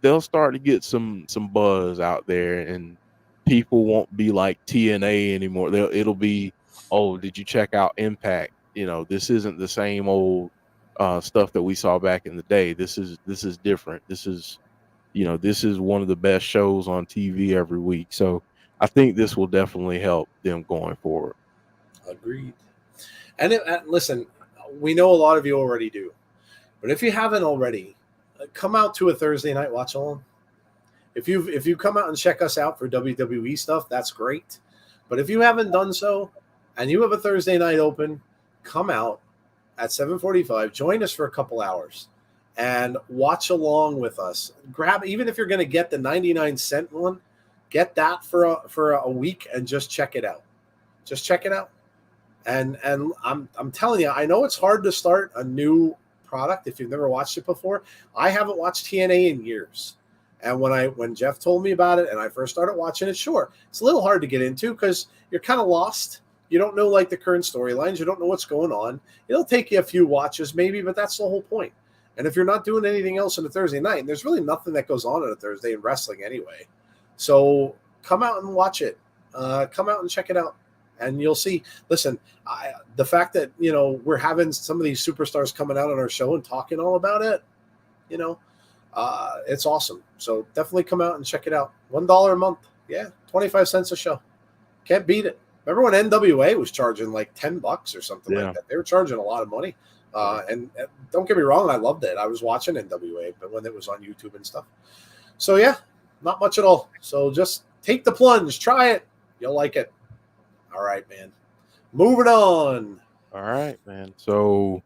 they'll start to get some buzz out there, and people won't be like TNA anymore. It'll be, oh, did you check out Impact? This isn't the same old stuff that we saw back in the day. This is different. This is one of the best shows on TV every week. So I think this will definitely help them going forward. Agreed. And listen, we know a lot of you already do, but if you haven't already, come out to a Thursday night watch along. If you come out and check us out for WWE stuff, that's great. But if you haven't done so, and you have a Thursday night open, come out at 7:45. Join us for a couple hours and watch along with us. Grab, even if you're going to get the 99-cent one, get that for a week and just check it out. Just check it out. And I'm telling you, I know it's hard to start a new product if you've never watched it before. I haven't watched TNA in years. And when Jeff told me about it and I first started watching it, sure, it's a little hard to get into because you're kind of lost. You don't know like the current storylines. You don't know what's going on. It'll take you a few watches maybe, but that's the whole point. And if you're not doing anything else on a Thursday night, and there's really nothing that goes on a Thursday in wrestling anyway. So come out and watch it. Come out and check it out. And you'll see, listen, the fact that, we're having some of these superstars coming out on our show and talking all about it, it's awesome. So definitely come out and check it out. $1 a month. Yeah, 25 cents a show. Can't beat it. Remember when NWA was charging like $10 or something like that? They were charging a lot of money. And don't get me wrong, I loved it. I was watching NWA, but when it was on YouTube and stuff. So yeah, not much at all. So just take the plunge, try it. You'll like it. All right, man. Moving on. All right, man. So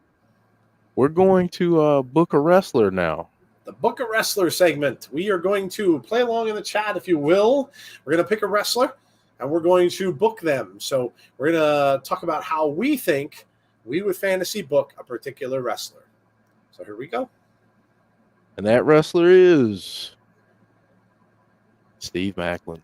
we're going to book a wrestler now. The Book a Wrestler segment. We are going to play along in the chat, if you will. We're going to pick a wrestler, and we're going to book them. So we're going to talk about how we think we would fantasy book a particular wrestler. So here we go. And that wrestler is Steve Maclin.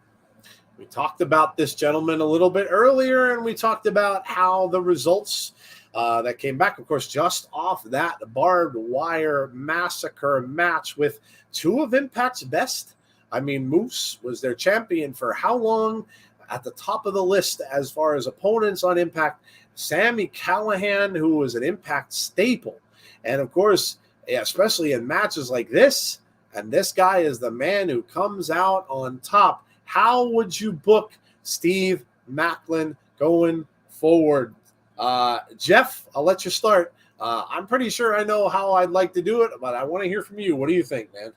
We talked about this gentleman a little bit earlier, and we talked about how the results that came back, of course, just off that barbed wire massacre match with two of Impact's best. I mean, Moose was their champion for how long? At the top of the list as far as opponents on Impact, Sami Callihan, who was an Impact staple. And, of course, especially in matches like this, and this guy is the man who comes out on top. How would you book Steve Maclin going forward? Jeff, I'll let you start. I'm pretty sure I know how I'd like to do it, but I want to hear from you. What do you think, man?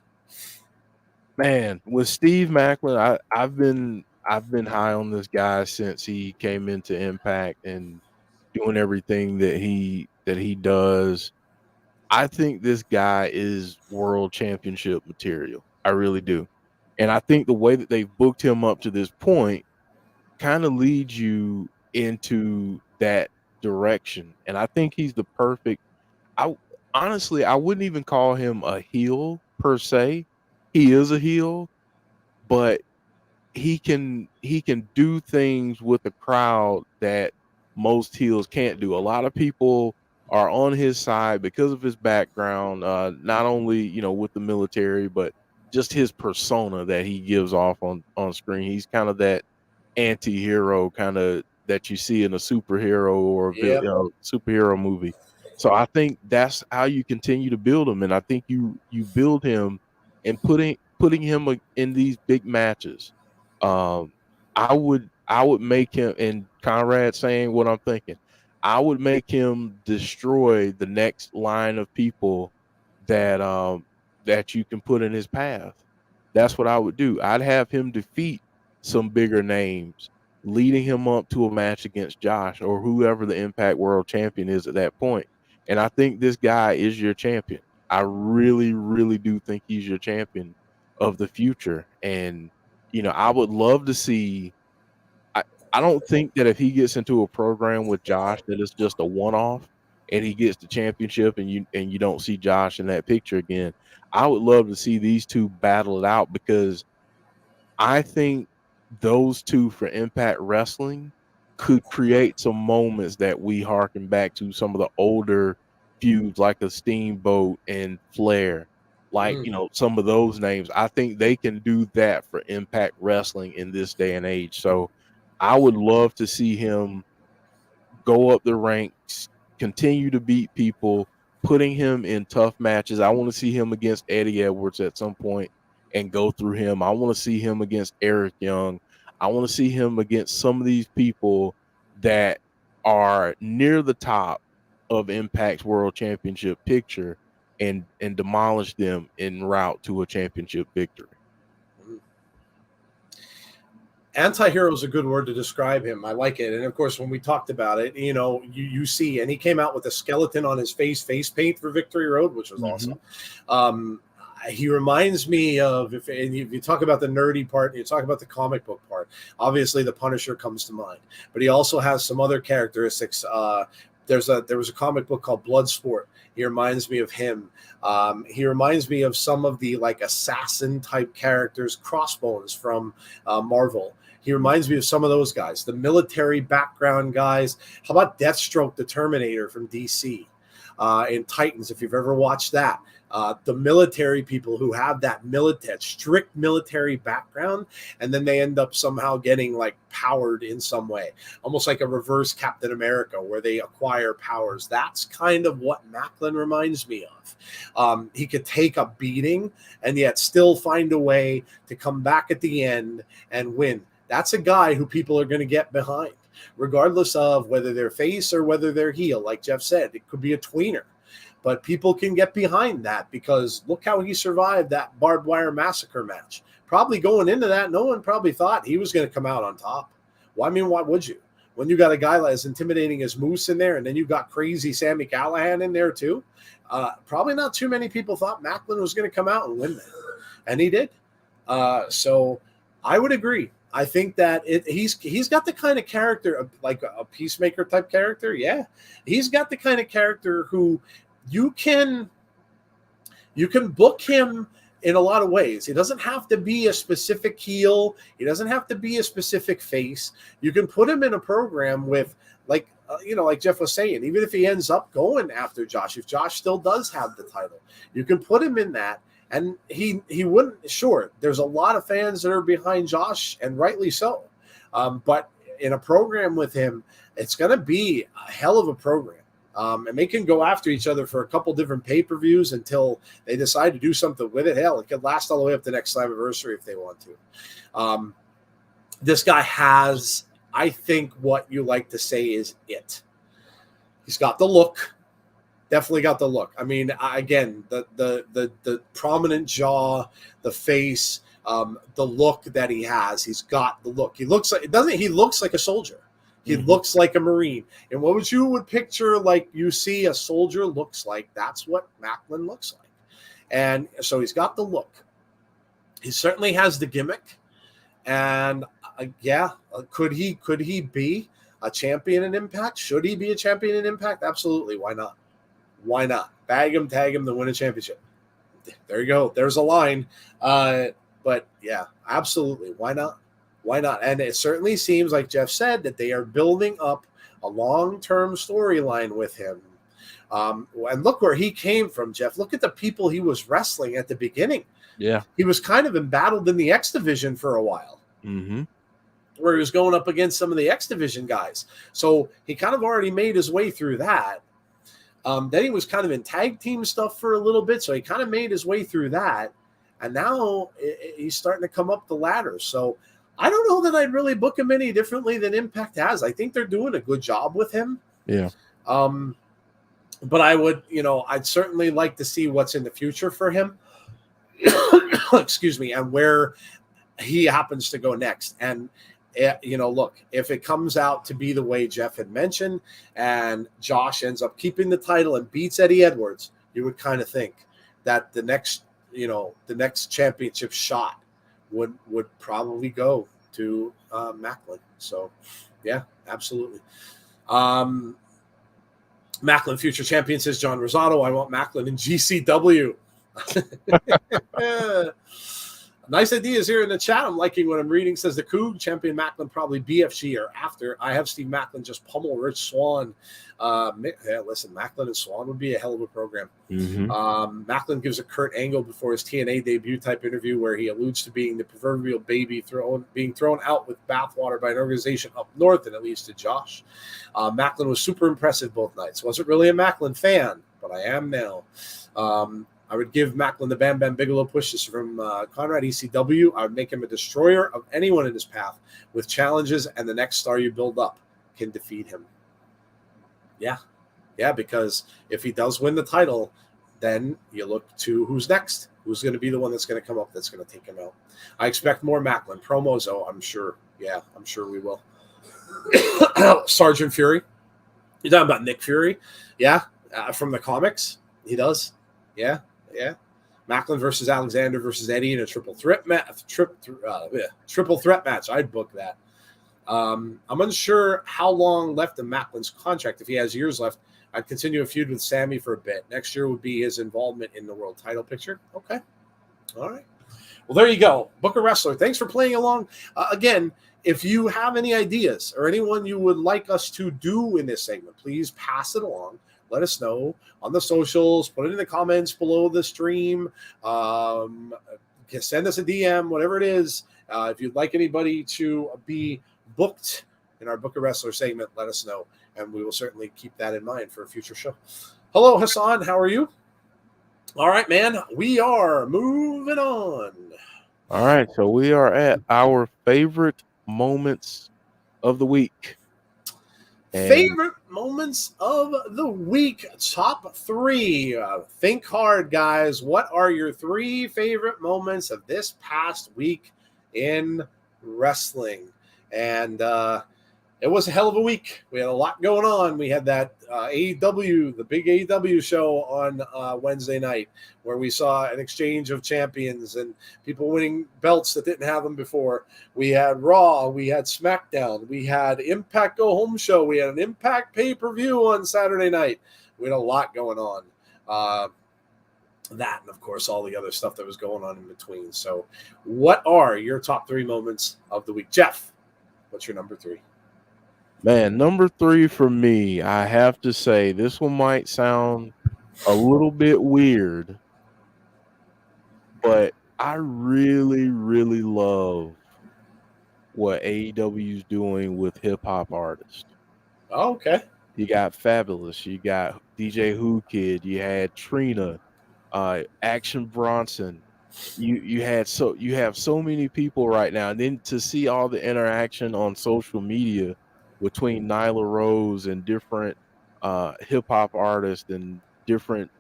Man, with Steve Maclin, I've been high on this guy since he came into Impact and doing everything that he does. I think this guy is world championship material. I really do. And I think the way that they've booked him up to this point kind of leads you into that direction. And I think he's the perfect. Honestly, I wouldn't even call him a heel per se. He is a heel, but he can do things with the crowd that most heels can't do. A lot of people are on his side because of his background, not only with the military, but just his persona that he gives off on screen. He's kind of that anti-hero kind of that you see in a superhero or superhero movie. So I think that's how you continue to build him, and I think you build him and putting him in these big matches. Um, I would make him, and Conrad saying what I'm thinking. I would make him destroy the next line of people that that you can put in his path. That's what I would do. I'd have him defeat some bigger names, leading him up to a match against Josh or whoever the Impact World Champion is at that point. And I think this guy is your champion. I really, really do think he's your champion of the future. And, I would love to see. I, I don't think that if he gets into a program with Josh that it's just a one off and he gets the championship and you don't see Josh in that picture again. I would love to see these two battle it out because I think those two for Impact Wrestling could create some moments that we harken back to some of the older feuds like a Steamboat and Flair. Like, some of those names. I think they can do that for Impact Wrestling in this day and age. So I would love to see him go up the ranks, continue to beat people, putting him in tough matches. I want to see him against Eddie Edwards at some point and go through him. I want to see him against Eric Young. I want to see him against some of these people that are near the top of Impact's World Championship picture and demolish them en route to a championship victory. Anti-hero is a good word to describe him. I like it. And of course, when we talked about it, you see, and he came out with a skeleton on his face paint for Victory Road, which was awesome. He reminds me of, if you talk about the nerdy part, you talk about the comic book part, obviously the Punisher comes to mind, but he also has some other characteristics. There was a comic book called Bloodsport. He reminds me of him. He reminds me of some of the like assassin type characters, Crossbones from Marvel. He reminds me of some of those guys, the military background guys. How about Deathstroke, the Terminator from DC, in Titans, if you've ever watched that. The military people who have that strict military background, and then they end up somehow getting like powered in some way, almost like a reverse Captain America where they acquire powers. That's kind of what Macklin reminds me of. He could take a beating and yet still find a way to come back at the end and win. That's a guy who people are going to get behind, regardless of whether they're face or whether they're heel. Like Jeff said, it could be a tweener. But people can get behind that because look how he survived that barbed wire massacre match. Probably going into that, no one probably thought he was going to come out on top. Well, I mean, why would you? When you got a guy as intimidating as Moose in there, and then you got crazy Sammy Callahan in there too, probably not too many people thought Macklin was going to come out and win that. And he did. So I would agree. I think that he's got the kind of character of like a Peacemaker type character. Yeah, he's got the kind of character who you can book him in a lot of ways. He doesn't have to be a specific heel. He doesn't have to be a specific face. You can put him in a program with like Jeff was saying, even if he ends up going after Josh, if Josh still does have the title, you can put him in that. And he wouldn't, sure, there's a lot of fans that are behind Josh, and rightly so. But in a program with him, it's going to be a hell of a program. And they can go after each other for a couple different pay-per-views until they decide to do something with it. Hell, it could last all the way up to next Slammiversary if they want to. This guy has, I think what you like to say is it. He's got the look. Definitely got the look. I mean, again, the prominent jaw, the face, the look that he has. He's got the look. He looks like he looks like a soldier. He looks like a Marine. And what you would picture like you see a soldier looks like, that's what Macklin looks like. And so he's got the look. He certainly has the gimmick. And could he be a champion in Impact? Should he be a champion in Impact? Absolutely. Why not? Why not? Bag him, tag him, then win a championship. There you go. There's a line. But yeah, absolutely. Why not? Why not? And it certainly seems like Jeff said that they are building up a long-term storyline with him. And look where he came from, Jeff. Look at the people he was wrestling at the beginning. Yeah. He was kind of embattled in the X Division for a while. Where he was going up against some of the X Division guys. So he kind of already made his way through that. Then he was kind of in tag team stuff for a little bit, so he kind of made his way through that. And now he's starting to come up the ladder. So I don't know that I'd really book him any differently than Impact has. I think they're doing a good job with him. Yeah. But I would, I'd certainly like to see what's in the future for him. Excuse me, and where he happens to go next. And look, if it comes out to be the way Jeff had mentioned, and Josh ends up keeping the title and beats Eddie Edwards, you would kind of think that the next championship shot would probably go to Macklin. So, yeah, absolutely. Macklin, future champion, says John Rosado. I want Macklin in GCW. Nice ideas here in the chat. I'm liking what I'm reading. Says the Coug, champion Macklin, probably BFG or after. I have Steve Macklin just pummel Rich Swann. Listen, Macklin and Swann would be a hell of a program. Mm-hmm. Macklin gives a Kurt Angle before his TNA debut type interview where he alludes to being the proverbial baby being thrown out with bathwater by an organization up north, and at least to Josh. Macklin was super impressive both nights. Wasn't really a Macklin fan, but I am now. I would give Macklin the Bam Bam Bigelow push. This is from Conrad ECW. I would make him a destroyer of anyone in his path with challenges, and the next star you build up can defeat him. Yeah, because if he does win the title, then you look to who's next. Who's going to be the one that's going to come up that's going to take him out? I expect more Macklin promos, I'm sure. Yeah, I'm sure we will. Sergeant Fury. You're talking about Nick Fury? Yeah, from the comics. He does. Yeah. Macklin versus Alexander versus Eddie in a triple threat match. Triple threat match. I'd book that. I'm unsure how long left in Macklin's contract. If he has years left, I'd continue a feud with Sammy for a bit. Next year would be his involvement in the world title picture. Okay. All right. Well, there you go. Book a Wrestler. Thanks for playing along. Again, if you have any ideas or anyone you would like us to do in this segment, please pass it along. Let us know on the socials. Put it in the comments below the stream. Send us a DM, whatever it is. If you'd like anybody to be booked in our Book a Wrestler segment, let us know, and we will certainly keep that in mind for a future show. Hello, Hassan. How are you? All right, man. We are moving on. All right, so we are at our favorite moments of the week. Favorite moments of the week, top 3. Think hard, guys. What are your 3 favorite moments of this past week in wrestling? And it was a hell of a week. We had a lot going on. We had that AEW, the big AEW show on Wednesday night, where we saw an exchange of champions and people winning belts that didn't have them before. We had Raw, we had SmackDown, we had Impact Go Home show, we had an Impact pay-per-view on Saturday night. We had a lot going on. That and, of course, all the other stuff that was going on in between. So what are your top 3 moments of the week? Jeff, what's your number 3? Man, number 3 for me, I have to say, this one might sound a little bit weird, but I really, really love what AEW is doing with hip-hop artists. Oh, okay. You got Fabulous, you got DJ Who Kid, you had Trina, Action Bronson. You have so many people right now, and then to see all the interaction on social media between Nyla Rose and different hip hop artists and different,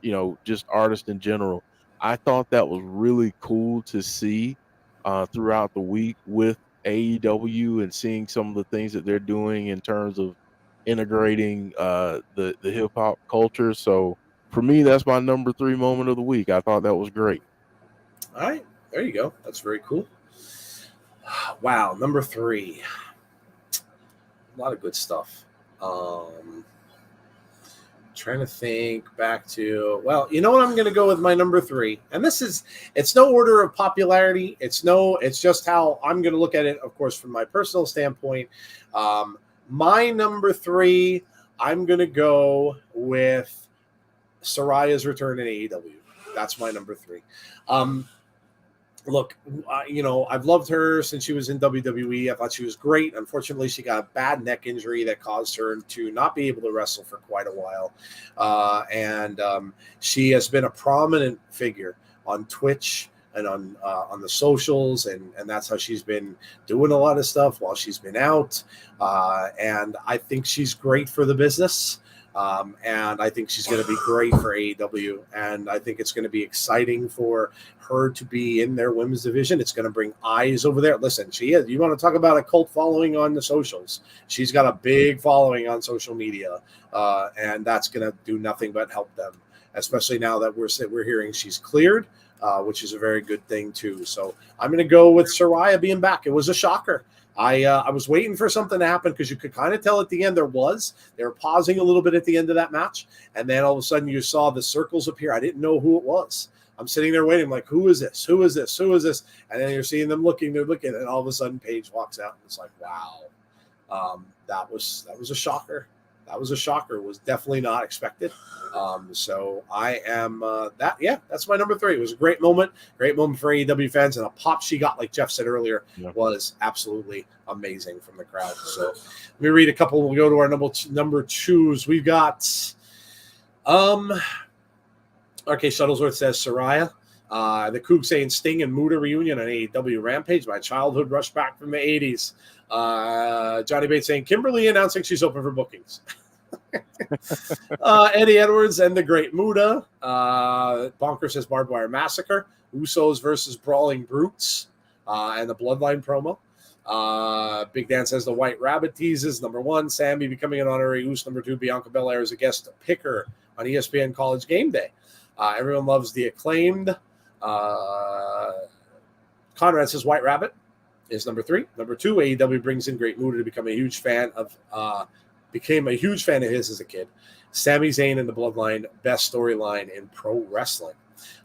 just artists in general. I thought that was really cool to see throughout the week with AEW and seeing some of the things that they're doing in terms of integrating the hip hop culture. So for me, that's my number 3 moment of the week. I thought that was great. All right, there you go. That's very cool. Wow, number 3. A lot of good stuff. Trying to think back to, well, you know what? I'm going to go with my number 3. And it's no order of popularity. It's just how I'm going to look at it, of course, from my personal standpoint. My number 3, I'm going to go with Soraya's return in AEW. That's my number 3. look, I've loved her since she was in WWE. I thought she was great. Unfortunately, she got a bad neck injury that caused her to not be able to wrestle for quite a while. And she has been a prominent figure on Twitch and on the socials, and that's how she's been doing a lot of stuff while she's been out. And I think she's great for the business. And I think she's going to be great for AEW, and I think it's going to be exciting for her to be in their women's division. It's going to bring eyes over there. Listen, you want to talk about a cult following on the socials. She's got a big following on social media, and that's going to do nothing but help them, especially now that we're hearing she's cleared, which is a very good thing too. So I'm going to go with Saraya being back. It was a shocker. I was waiting for something to happen because you could kind of tell at the end they were pausing a little bit at the end of that match, and then all of a sudden you saw the circles appear. I didn't know who it was. I'm sitting there waiting, like, who is this? Who is this? Who is this? And then you're seeing them looking, and all of a sudden Paige walks out, and it's like, wow, that was a shocker. That was a shocker. It was definitely not expected. So I am that's my number 3. It was a great moment for AEW fans, and a pop she got, like Jeff said earlier, was absolutely amazing from the crowd. So let me read a couple. We'll go to our number 2s. We've got RK Shuttlesworth says Saraya. The Coug saying Sting and Muta reunion on AEW Rampage. My childhood rushed back from the 80s. Johnny Bates saying Kimberly announcing she's open for bookings. Eddie Edwards and the Great Muta. Bonker says Barbed Wire Massacre. Usos versus Brawling Brutes. And the Bloodline promo. Big Dan says the White Rabbit teases. Number 1, Sammy becoming an honorary Uso. Number 2, Bianca Belair as a guest picker on ESPN College Game Day. Everyone loves the Acclaimed. Conrad says White Rabbit is number 3. Number 2, AEW brings in Great Muta to become a huge fan of his as a kid. Sami Zayn and the Bloodline, best storyline in pro wrestling.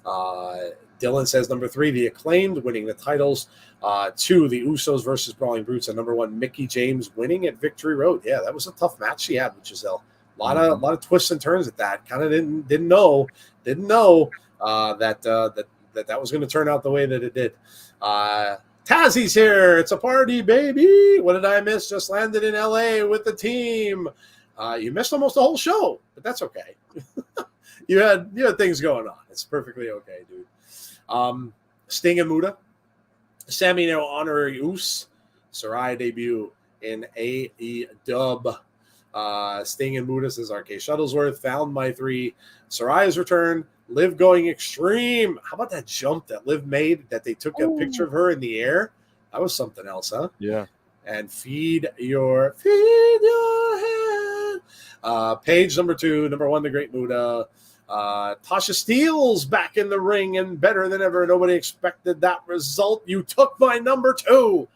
Dylan says number 3, the Acclaimed winning the titles. 2, the Usos versus Brawling Brutes, and number 1, Mickie James winning at Victory Road. Yeah, that was a tough match she had with Giselle. A lot of twists and turns at that. Kind of didn't know that was going to turn out the way that it did. Tazzy's here. It's a party, baby. What did I miss? Just landed in LA with the team. You missed almost the whole show, but that's okay. you had things going on. It's perfectly okay, dude. Sting and Muta. Sammy now honorary Us. Saraya debut in AEW. Sting and Muta says RK Shuttlesworth. Found my 3. Saraya's return. Liv going extreme. How about that jump that Liv made that they took a picture of her in the air? That was something else, huh? Yeah. And feed your head. Page number 2. Number 1, the Great Muta. Tasha Steele's back in the ring and better than ever. Nobody expected that result. You took my number 2.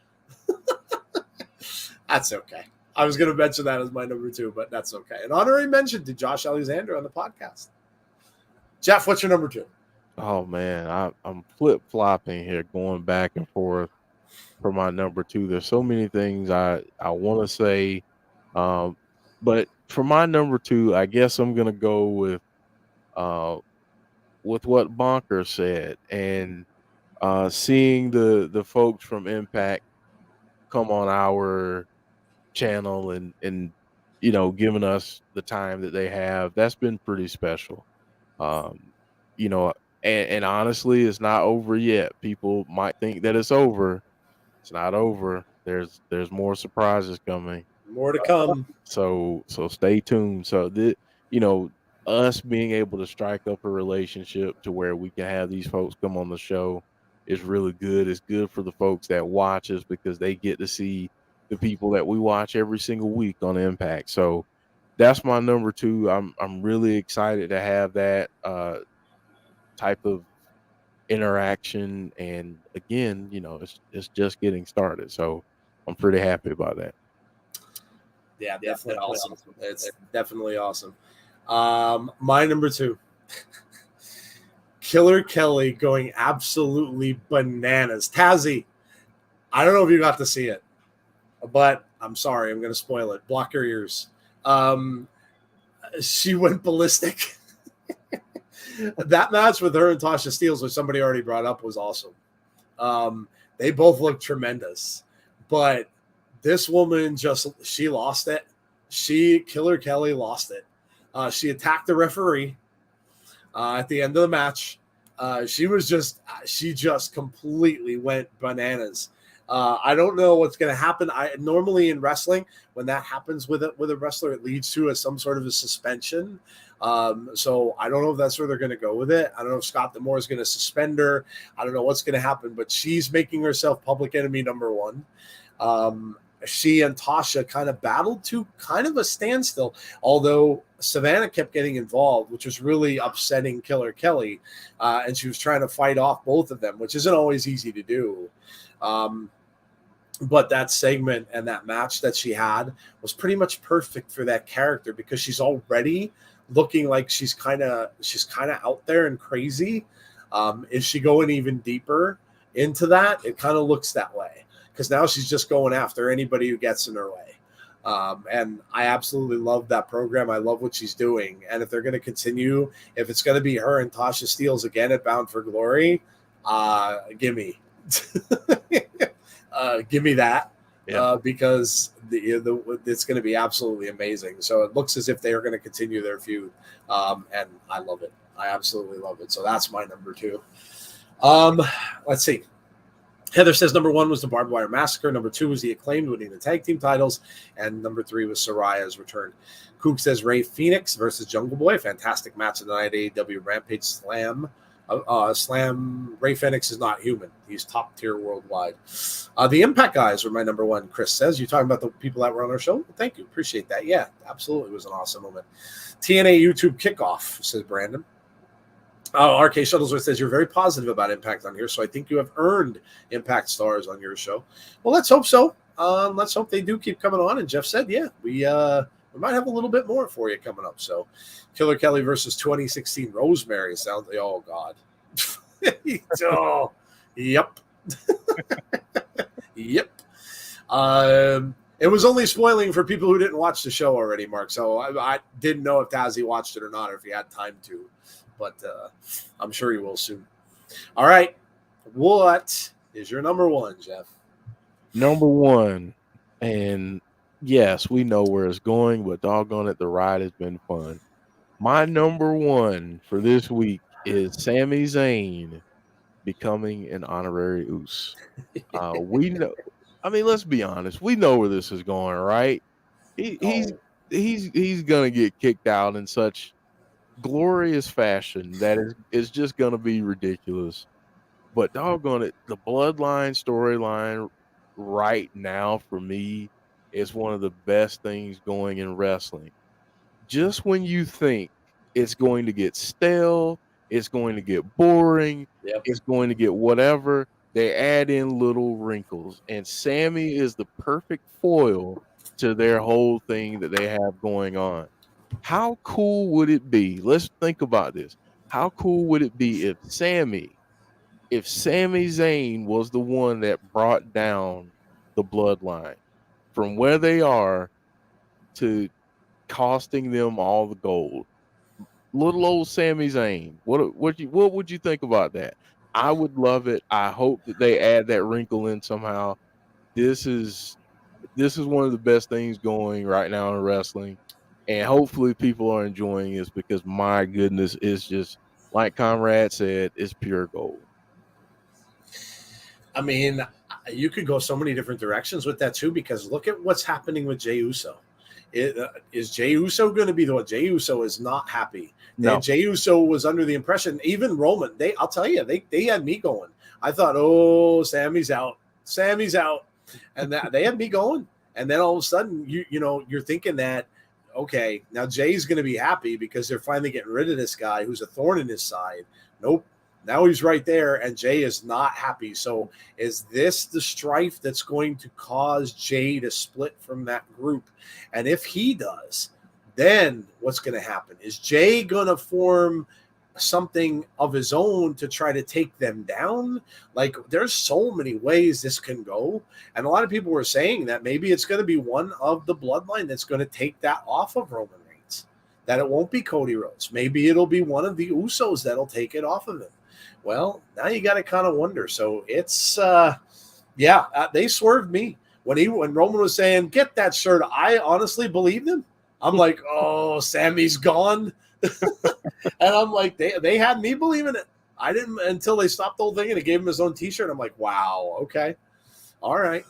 That's okay. I was going to mention that as my number 2, but that's okay. An honorary mention to Josh Alexander on the podcast. Jeff, what's your number 2? Oh man, I'm flip-flopping here, going back and forth for my number 2. There's so many things I want to say, but for my number 2, I guess I'm gonna go with what Bonker said, and seeing the folks from Impact come on our channel and giving us the time that they have. That's been pretty special. And honestly, it's not over yet. People might think that it's over. It's not over. There's more surprises coming. More to come. So stay tuned. So us being able to strike up a relationship to where we can have these folks come on the show is really good. It's good for the folks that watch us because they get to see the people that we watch every single week on Impact. So that's my number 2. I'm really excited to have that type of interaction, and again, it's just getting started. So I'm pretty happy about that. Yeah, definitely awesome. It's definitely awesome. My number 2, Killer Kelly going absolutely bananas. Tazzy, I don't know if you got to see it, but I'm sorry, I'm going to spoil it. Block your ears. She went ballistic. That match with her and Tasha Steelz, which somebody already brought up, was awesome. They both look tremendous, but this woman she lost it. Killer Kelly lost it. She attacked the referee at the end of the match. She just completely went bananas. I don't know what's going to happen. Normally in wrestling, when that happens with a wrestler, it leads to some sort of a suspension. So I don't know if that's where they're going to go with it. I don't know if Scott D'Amore is going to suspend her. I don't know what's going to happen, but she's making herself public enemy number one. She and Tasha kind of battled to kind of a standstill, although Savannah kept getting involved, which was really upsetting Killer Kelly. And she was trying to fight off both of them, which isn't always easy to do. But that segment and that match that she had was pretty much perfect for that character, because she's already looking like she's kind of out there and crazy. Is she going even deeper into that? It kind of looks that way, because now she's just going after anybody who gets in her way. And I absolutely love that program. I love what she's doing. And if they're going to continue, if it's going to be her and Tasha Steelz again at Bound for Glory, give me that. Yeah. Because it's going to be absolutely amazing. So it looks as if they are going to continue their feud. And I love it. I absolutely love it. So that's my number 2. Let's see. Heather says number 1 was the Barbed Wire Massacre. Number 2 was the Acclaimed winning the tag team titles. And number 3 was Soraya's return. Kook says Ray Phoenix versus Jungle Boy. Fantastic match of the night. AEW Rampage Slam. Ray Phoenix is not human. He's top tier worldwide. The Impact guys were my number 1. Chris says, you're talking about the people that were on our show? Well, thank you. Appreciate that. Yeah, absolutely. It was an awesome moment. TNA YouTube kickoff, says Brandon. RK Shuttlesworth says, you're very positive about Impact on here, so I think you have earned Impact stars on your show. Well, let's hope so. Let's hope they do keep coming on. And Jeff said, yeah, we might have a little bit more for you coming up. So Killer Kelly versus 2016 Rosemary sounds like, oh, God. Oh, yep. Yep. It was only spoiling for people who didn't watch the show already, Mark. So I didn't know if Tazzy watched it or not, or if he had time to. But I'm sure he will soon. All right. What is your number 1, Jeff? Number 1. And yes, we know where it's going, but doggone it, the ride has been fun. My number 1 for this week is Sami Zayn becoming an honorary Uso. We know. I mean, let's be honest. We know where this is going, right? He's gonna get kicked out in such glorious fashion that is just gonna be ridiculous. But doggone it, the Bloodline storyline right now for me is one of the best things going in wrestling. Just when you think it's going to get stale, it's going to get boring, it's going to get whatever, they add in little wrinkles. And Sammy is the perfect foil to their whole thing that they have going on. How cool would it be? Let's think about this. How cool would it be if Sami Zayn was the one that brought down the Bloodline from where they are to costing them all the gold? Little old Sami Zayn. What would you think about that? I would love it. I hope that they add that wrinkle in somehow. This is one of the best things going right now in wrestling, and hopefully people are enjoying this, because my goodness, it's just like Conrad said, it's pure gold. I mean, you could go so many different directions with that too, because look at what's happening with Jey Uso. Is Jey Uso going to be the one? Jey Uso is not happy. No. Jey Uso was under the impression, even Roman, I'll tell you, they had me going. I thought, oh, Sammy's out. And that they had me going. And then all of a sudden, you're thinking that, okay, now Jay's going to be happy because they're finally getting rid of this guy who's a thorn in his side. Nope. Now he's right there, and Jay is not happy. So is this the strife that's going to cause Jay to split from that group? And if he does, then what's going to happen? Is Jay going to form something of his own to try to take them down? Like, there's so many ways this can go. And a lot of people were saying that maybe it's going to be one of the Bloodline that's going to take that off of Roman Reigns, that it won't be Cody Rhodes. Maybe it'll be one of the Usos that'll take it off of him. Well, now you got to kind of wonder. So it's they swerved me when Roman was saying get that shirt. I honestly believed him. I'm like, oh, Sammy's gone, and I'm like, they had me believing it. I didn't until they stopped the whole thing and it gave him his own T-shirt. I'm like, wow, okay, all right,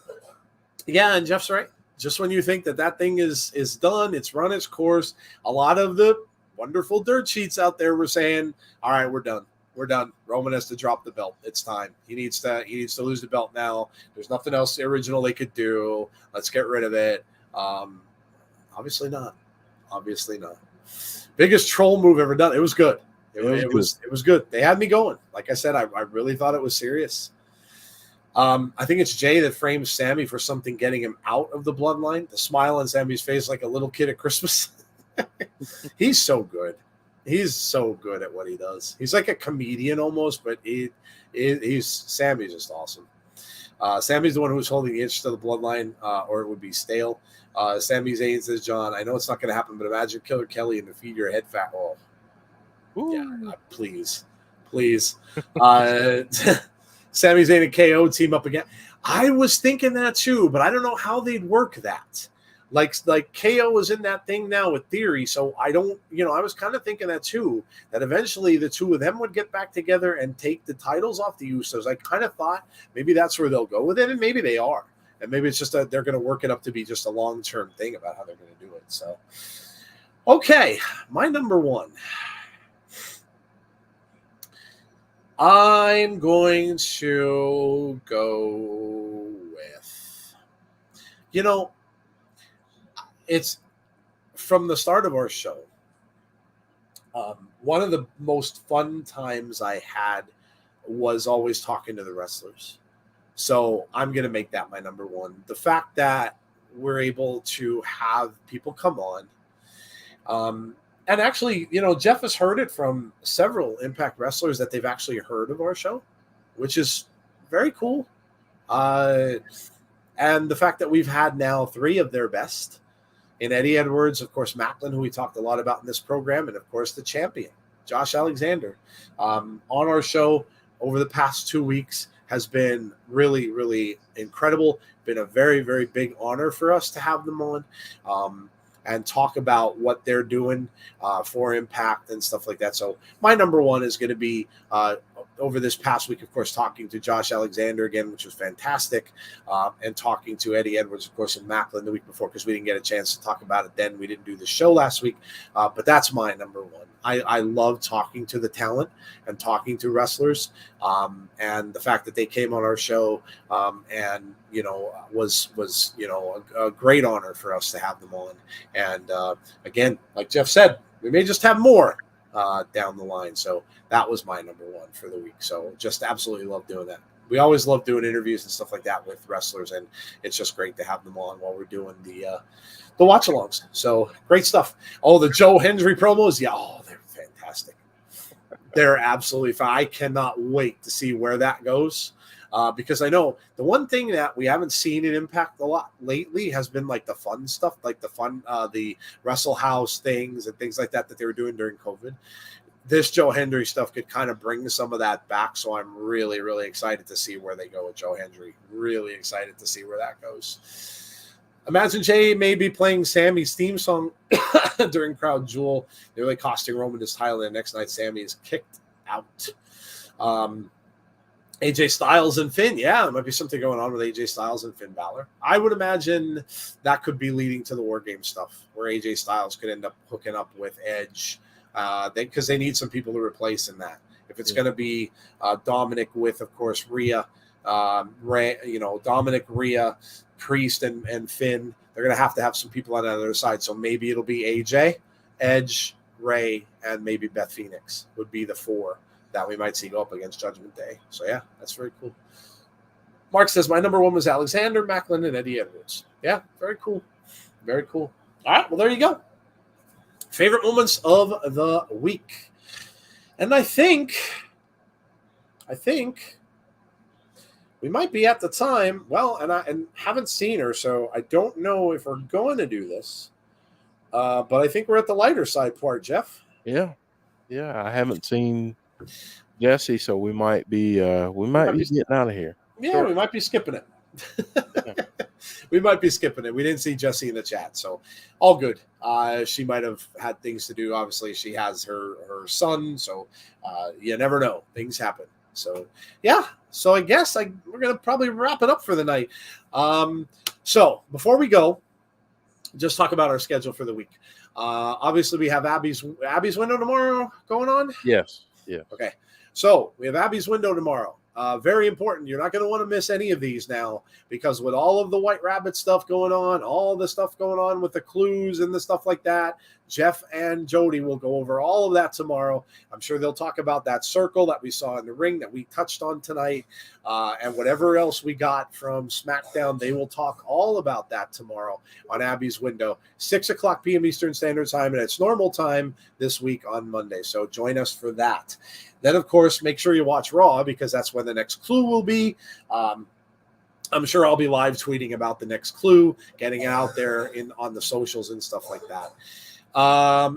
yeah. And Jeff's right. Just when you think that thing is done, it's run its course. A lot of the wonderful dirt sheets out there were saying, all right, we're done. We're done. Roman has to drop the belt. It's time. He needs to lose the belt now. There's nothing else original they could do. Let's get rid of it. Obviously not. Obviously not. Biggest troll move ever done. It was good. It was good. They had me going. Like I said, I really thought it was serious. I think it's Jay that frames Sammy for something getting him out of the bloodline. The smile on Sammy's face like a little kid at Christmas. He's so good. He's so good at what he does. He's like a comedian almost, but Sammy's just awesome. Sammy's the one who's holding the itch to the bloodline, or it would be stale. Sami Zayn says, John, I know it's not going to happen, but imagine Killer Kelly and defeat your head fat. Oh, yeah, please. Sami Zayn and KO team up again. I was thinking that too, but I don't know how they'd work that. Like KO was in that thing now with Theory, so I don't, I was kind of thinking that too, that eventually the two of them would get back together and take the titles off the Usos. I kind of thought maybe that's where they'll go with it, and maybe they are. And maybe it's just that they're going to work it up to be just a long-term thing about how they're going to do it. So, okay, my number one. I'm going to go with, it's from the start of our show. One of the most fun times I had was always talking to the wrestlers. So I'm going to make that my number one. The fact that we're able to have people come on. And actually, Jeff has heard it from several Impact wrestlers that they've actually heard of our show, which is very cool. And the fact that we've had now 3 of their best in Eddie Edwards, of course, Macklin, who we talked a lot about in this program, and of course, the champion, Josh Alexander, on our show over the past 2 weeks has been really, really incredible. Been a very, very big honor for us to have them on. And talk about what they're doing for Impact and stuff like that. So my number one is going to be over this past week, of course, talking to Josh Alexander again, which was fantastic, and talking to Eddie Edwards, of course, in Macklin the week before, because we didn't get a chance to talk about it then. We didn't do the show last week, but that's my number one. I love talking to the talent and talking to wrestlers, and the fact that they came on our show and was a great honor for us to have them on. And again, like Jeff said, we may just have more down the line. So that was my number one for the week. So just absolutely love doing that. We always love doing interviews and stuff like that with wrestlers, and it's just great to have them on while we're doing the watch-alongs. So great stuff. Oh, the Joe Hendry promos, they're fantastic. They're absolutely fine. I cannot wait to see where that goes. Because I know the one thing that we haven't seen in Impact a lot lately has been like the fun stuff, like the Wrestle House things and things like that they were doing during COVID. This Joe Hendry stuff could kind of bring some of that back. So I'm really, really excited to see where they go with Joe Hendry. Really excited to see where that goes. Imagine Jay may be playing Sammy's theme song during Crowd Jewel, nearly costing Roman his title. And the next night, Sammy is kicked out. AJ Styles and Finn. Yeah, there might be something going on with AJ Styles and Finn Balor. I would imagine that could be leading to the War Game stuff, where AJ Styles could end up hooking up with Edge, because they need some people to replace in that. If it's going to be Dominic with, of course, Rhea, Dominic, Rhea, Priest, and Finn, they're going to have some people on the other side. So maybe it'll be AJ, Edge, Ray, and maybe Beth Phoenix would be the 4 that we might see go up against Judgment Day. So, yeah, that's very cool. Mark says, my number one was Alexander, Macklin, and Eddie Edwards. Yeah, very cool. Very cool. All right, well, there you go. Favorite moments of the week. And I think we might be at the time. Well, and haven't seen her, so I don't know if we're going to do this. But I think we're at the lighter side part, Jeff. Yeah, I haven't seen Jesse, so we might be getting out of here. Yeah, Sure. we might be skipping it. Yeah. We might be skipping it. We didn't see Jessie in the chat, so all good. She might have had things to do. Obviously, she has her son, so you never know. Things happen. So yeah. So I guess we're gonna probably wrap it up for the night. So before we go, just talk about our schedule for the week. Obviously, we have Abby's window tomorrow going on. Yes. Yeah. Okay. So we have Abby's window tomorrow. Very important. You're not going to want to miss any of these now, because with all of the White Rabbit stuff going on, all the stuff going on with the clues and the stuff like that, Jeff and Jody will go over all of that tomorrow. I'm sure they'll talk about that circle that we saw in the ring that we touched on tonight, and whatever else we got from SmackDown. They will talk all about that tomorrow on Abby's window, 6:00 p.m. Eastern Standard Time, and it's normal time this week on Monday. So join us for that. Then, of course, make sure you watch Raw, because that's when the next clue will be. I'm sure I'll be live tweeting about the next clue, getting it out there on the socials and stuff like that.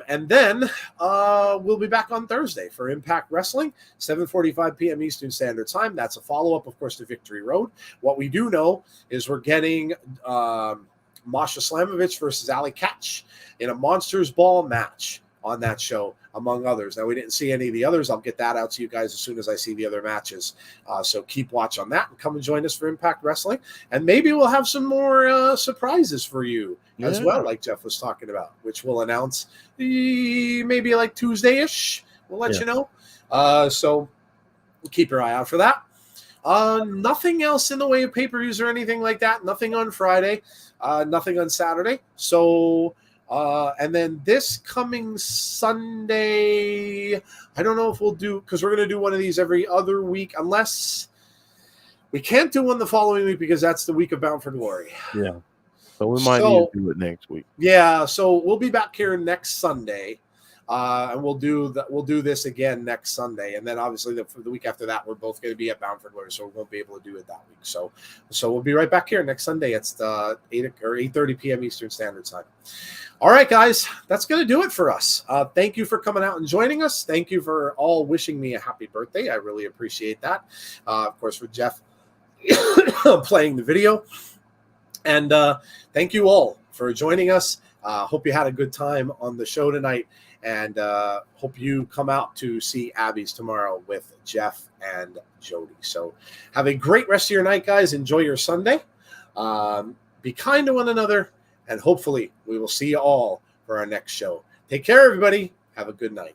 And then we'll be back on Thursday for Impact Wrestling, 7:45 p.m. Eastern Standard Time. That's a follow-up, of course, to Victory Road. What we do know is we're getting Masha Slamovich versus Ali Catch in a Monsters Ball match on that show, among others. Now, we didn't see any of the others. I'll get that out to you guys as soon as I see the other matches. So keep watch on that and come and join us for Impact Wrestling. And maybe we'll have some more surprises for you as well, like Jeff was talking about, which we'll announce maybe like Tuesday-ish. We'll let you know. So keep your eye out for that. Nothing else in the way of pay-per-views or anything like that. Nothing on Friday. Nothing on Saturday. So... and then this coming Sunday, I don't know if we'll do, because we're going to do one of these every other week, unless we can't do one the following week, because that's the week of Bound for Glory. Yeah. So we might need to do it next week. Yeah. So we'll be back here next Sunday. And we'll do this again next Sunday, and then obviously the week after that, we're both going to be at Bound for Glory, so we won't be able to do it that week. So we'll be right back here next Sunday. It's 8:30 p.m. Eastern Standard Time. All right, guys, that's going to do it for us. Thank you for coming out and joining us. Thank you for all wishing me a happy birthday. I really appreciate that. Of course, with Jeff playing the video, and thank you all for joining us. Hope you had a good time on the show tonight. And hope you come out to see Abby's tomorrow with Jeff and Jody. So have a great rest of your night, guys. Enjoy your Sunday. Be kind to one another. And hopefully we will see you all for our next show. Take care, everybody. Have a good night.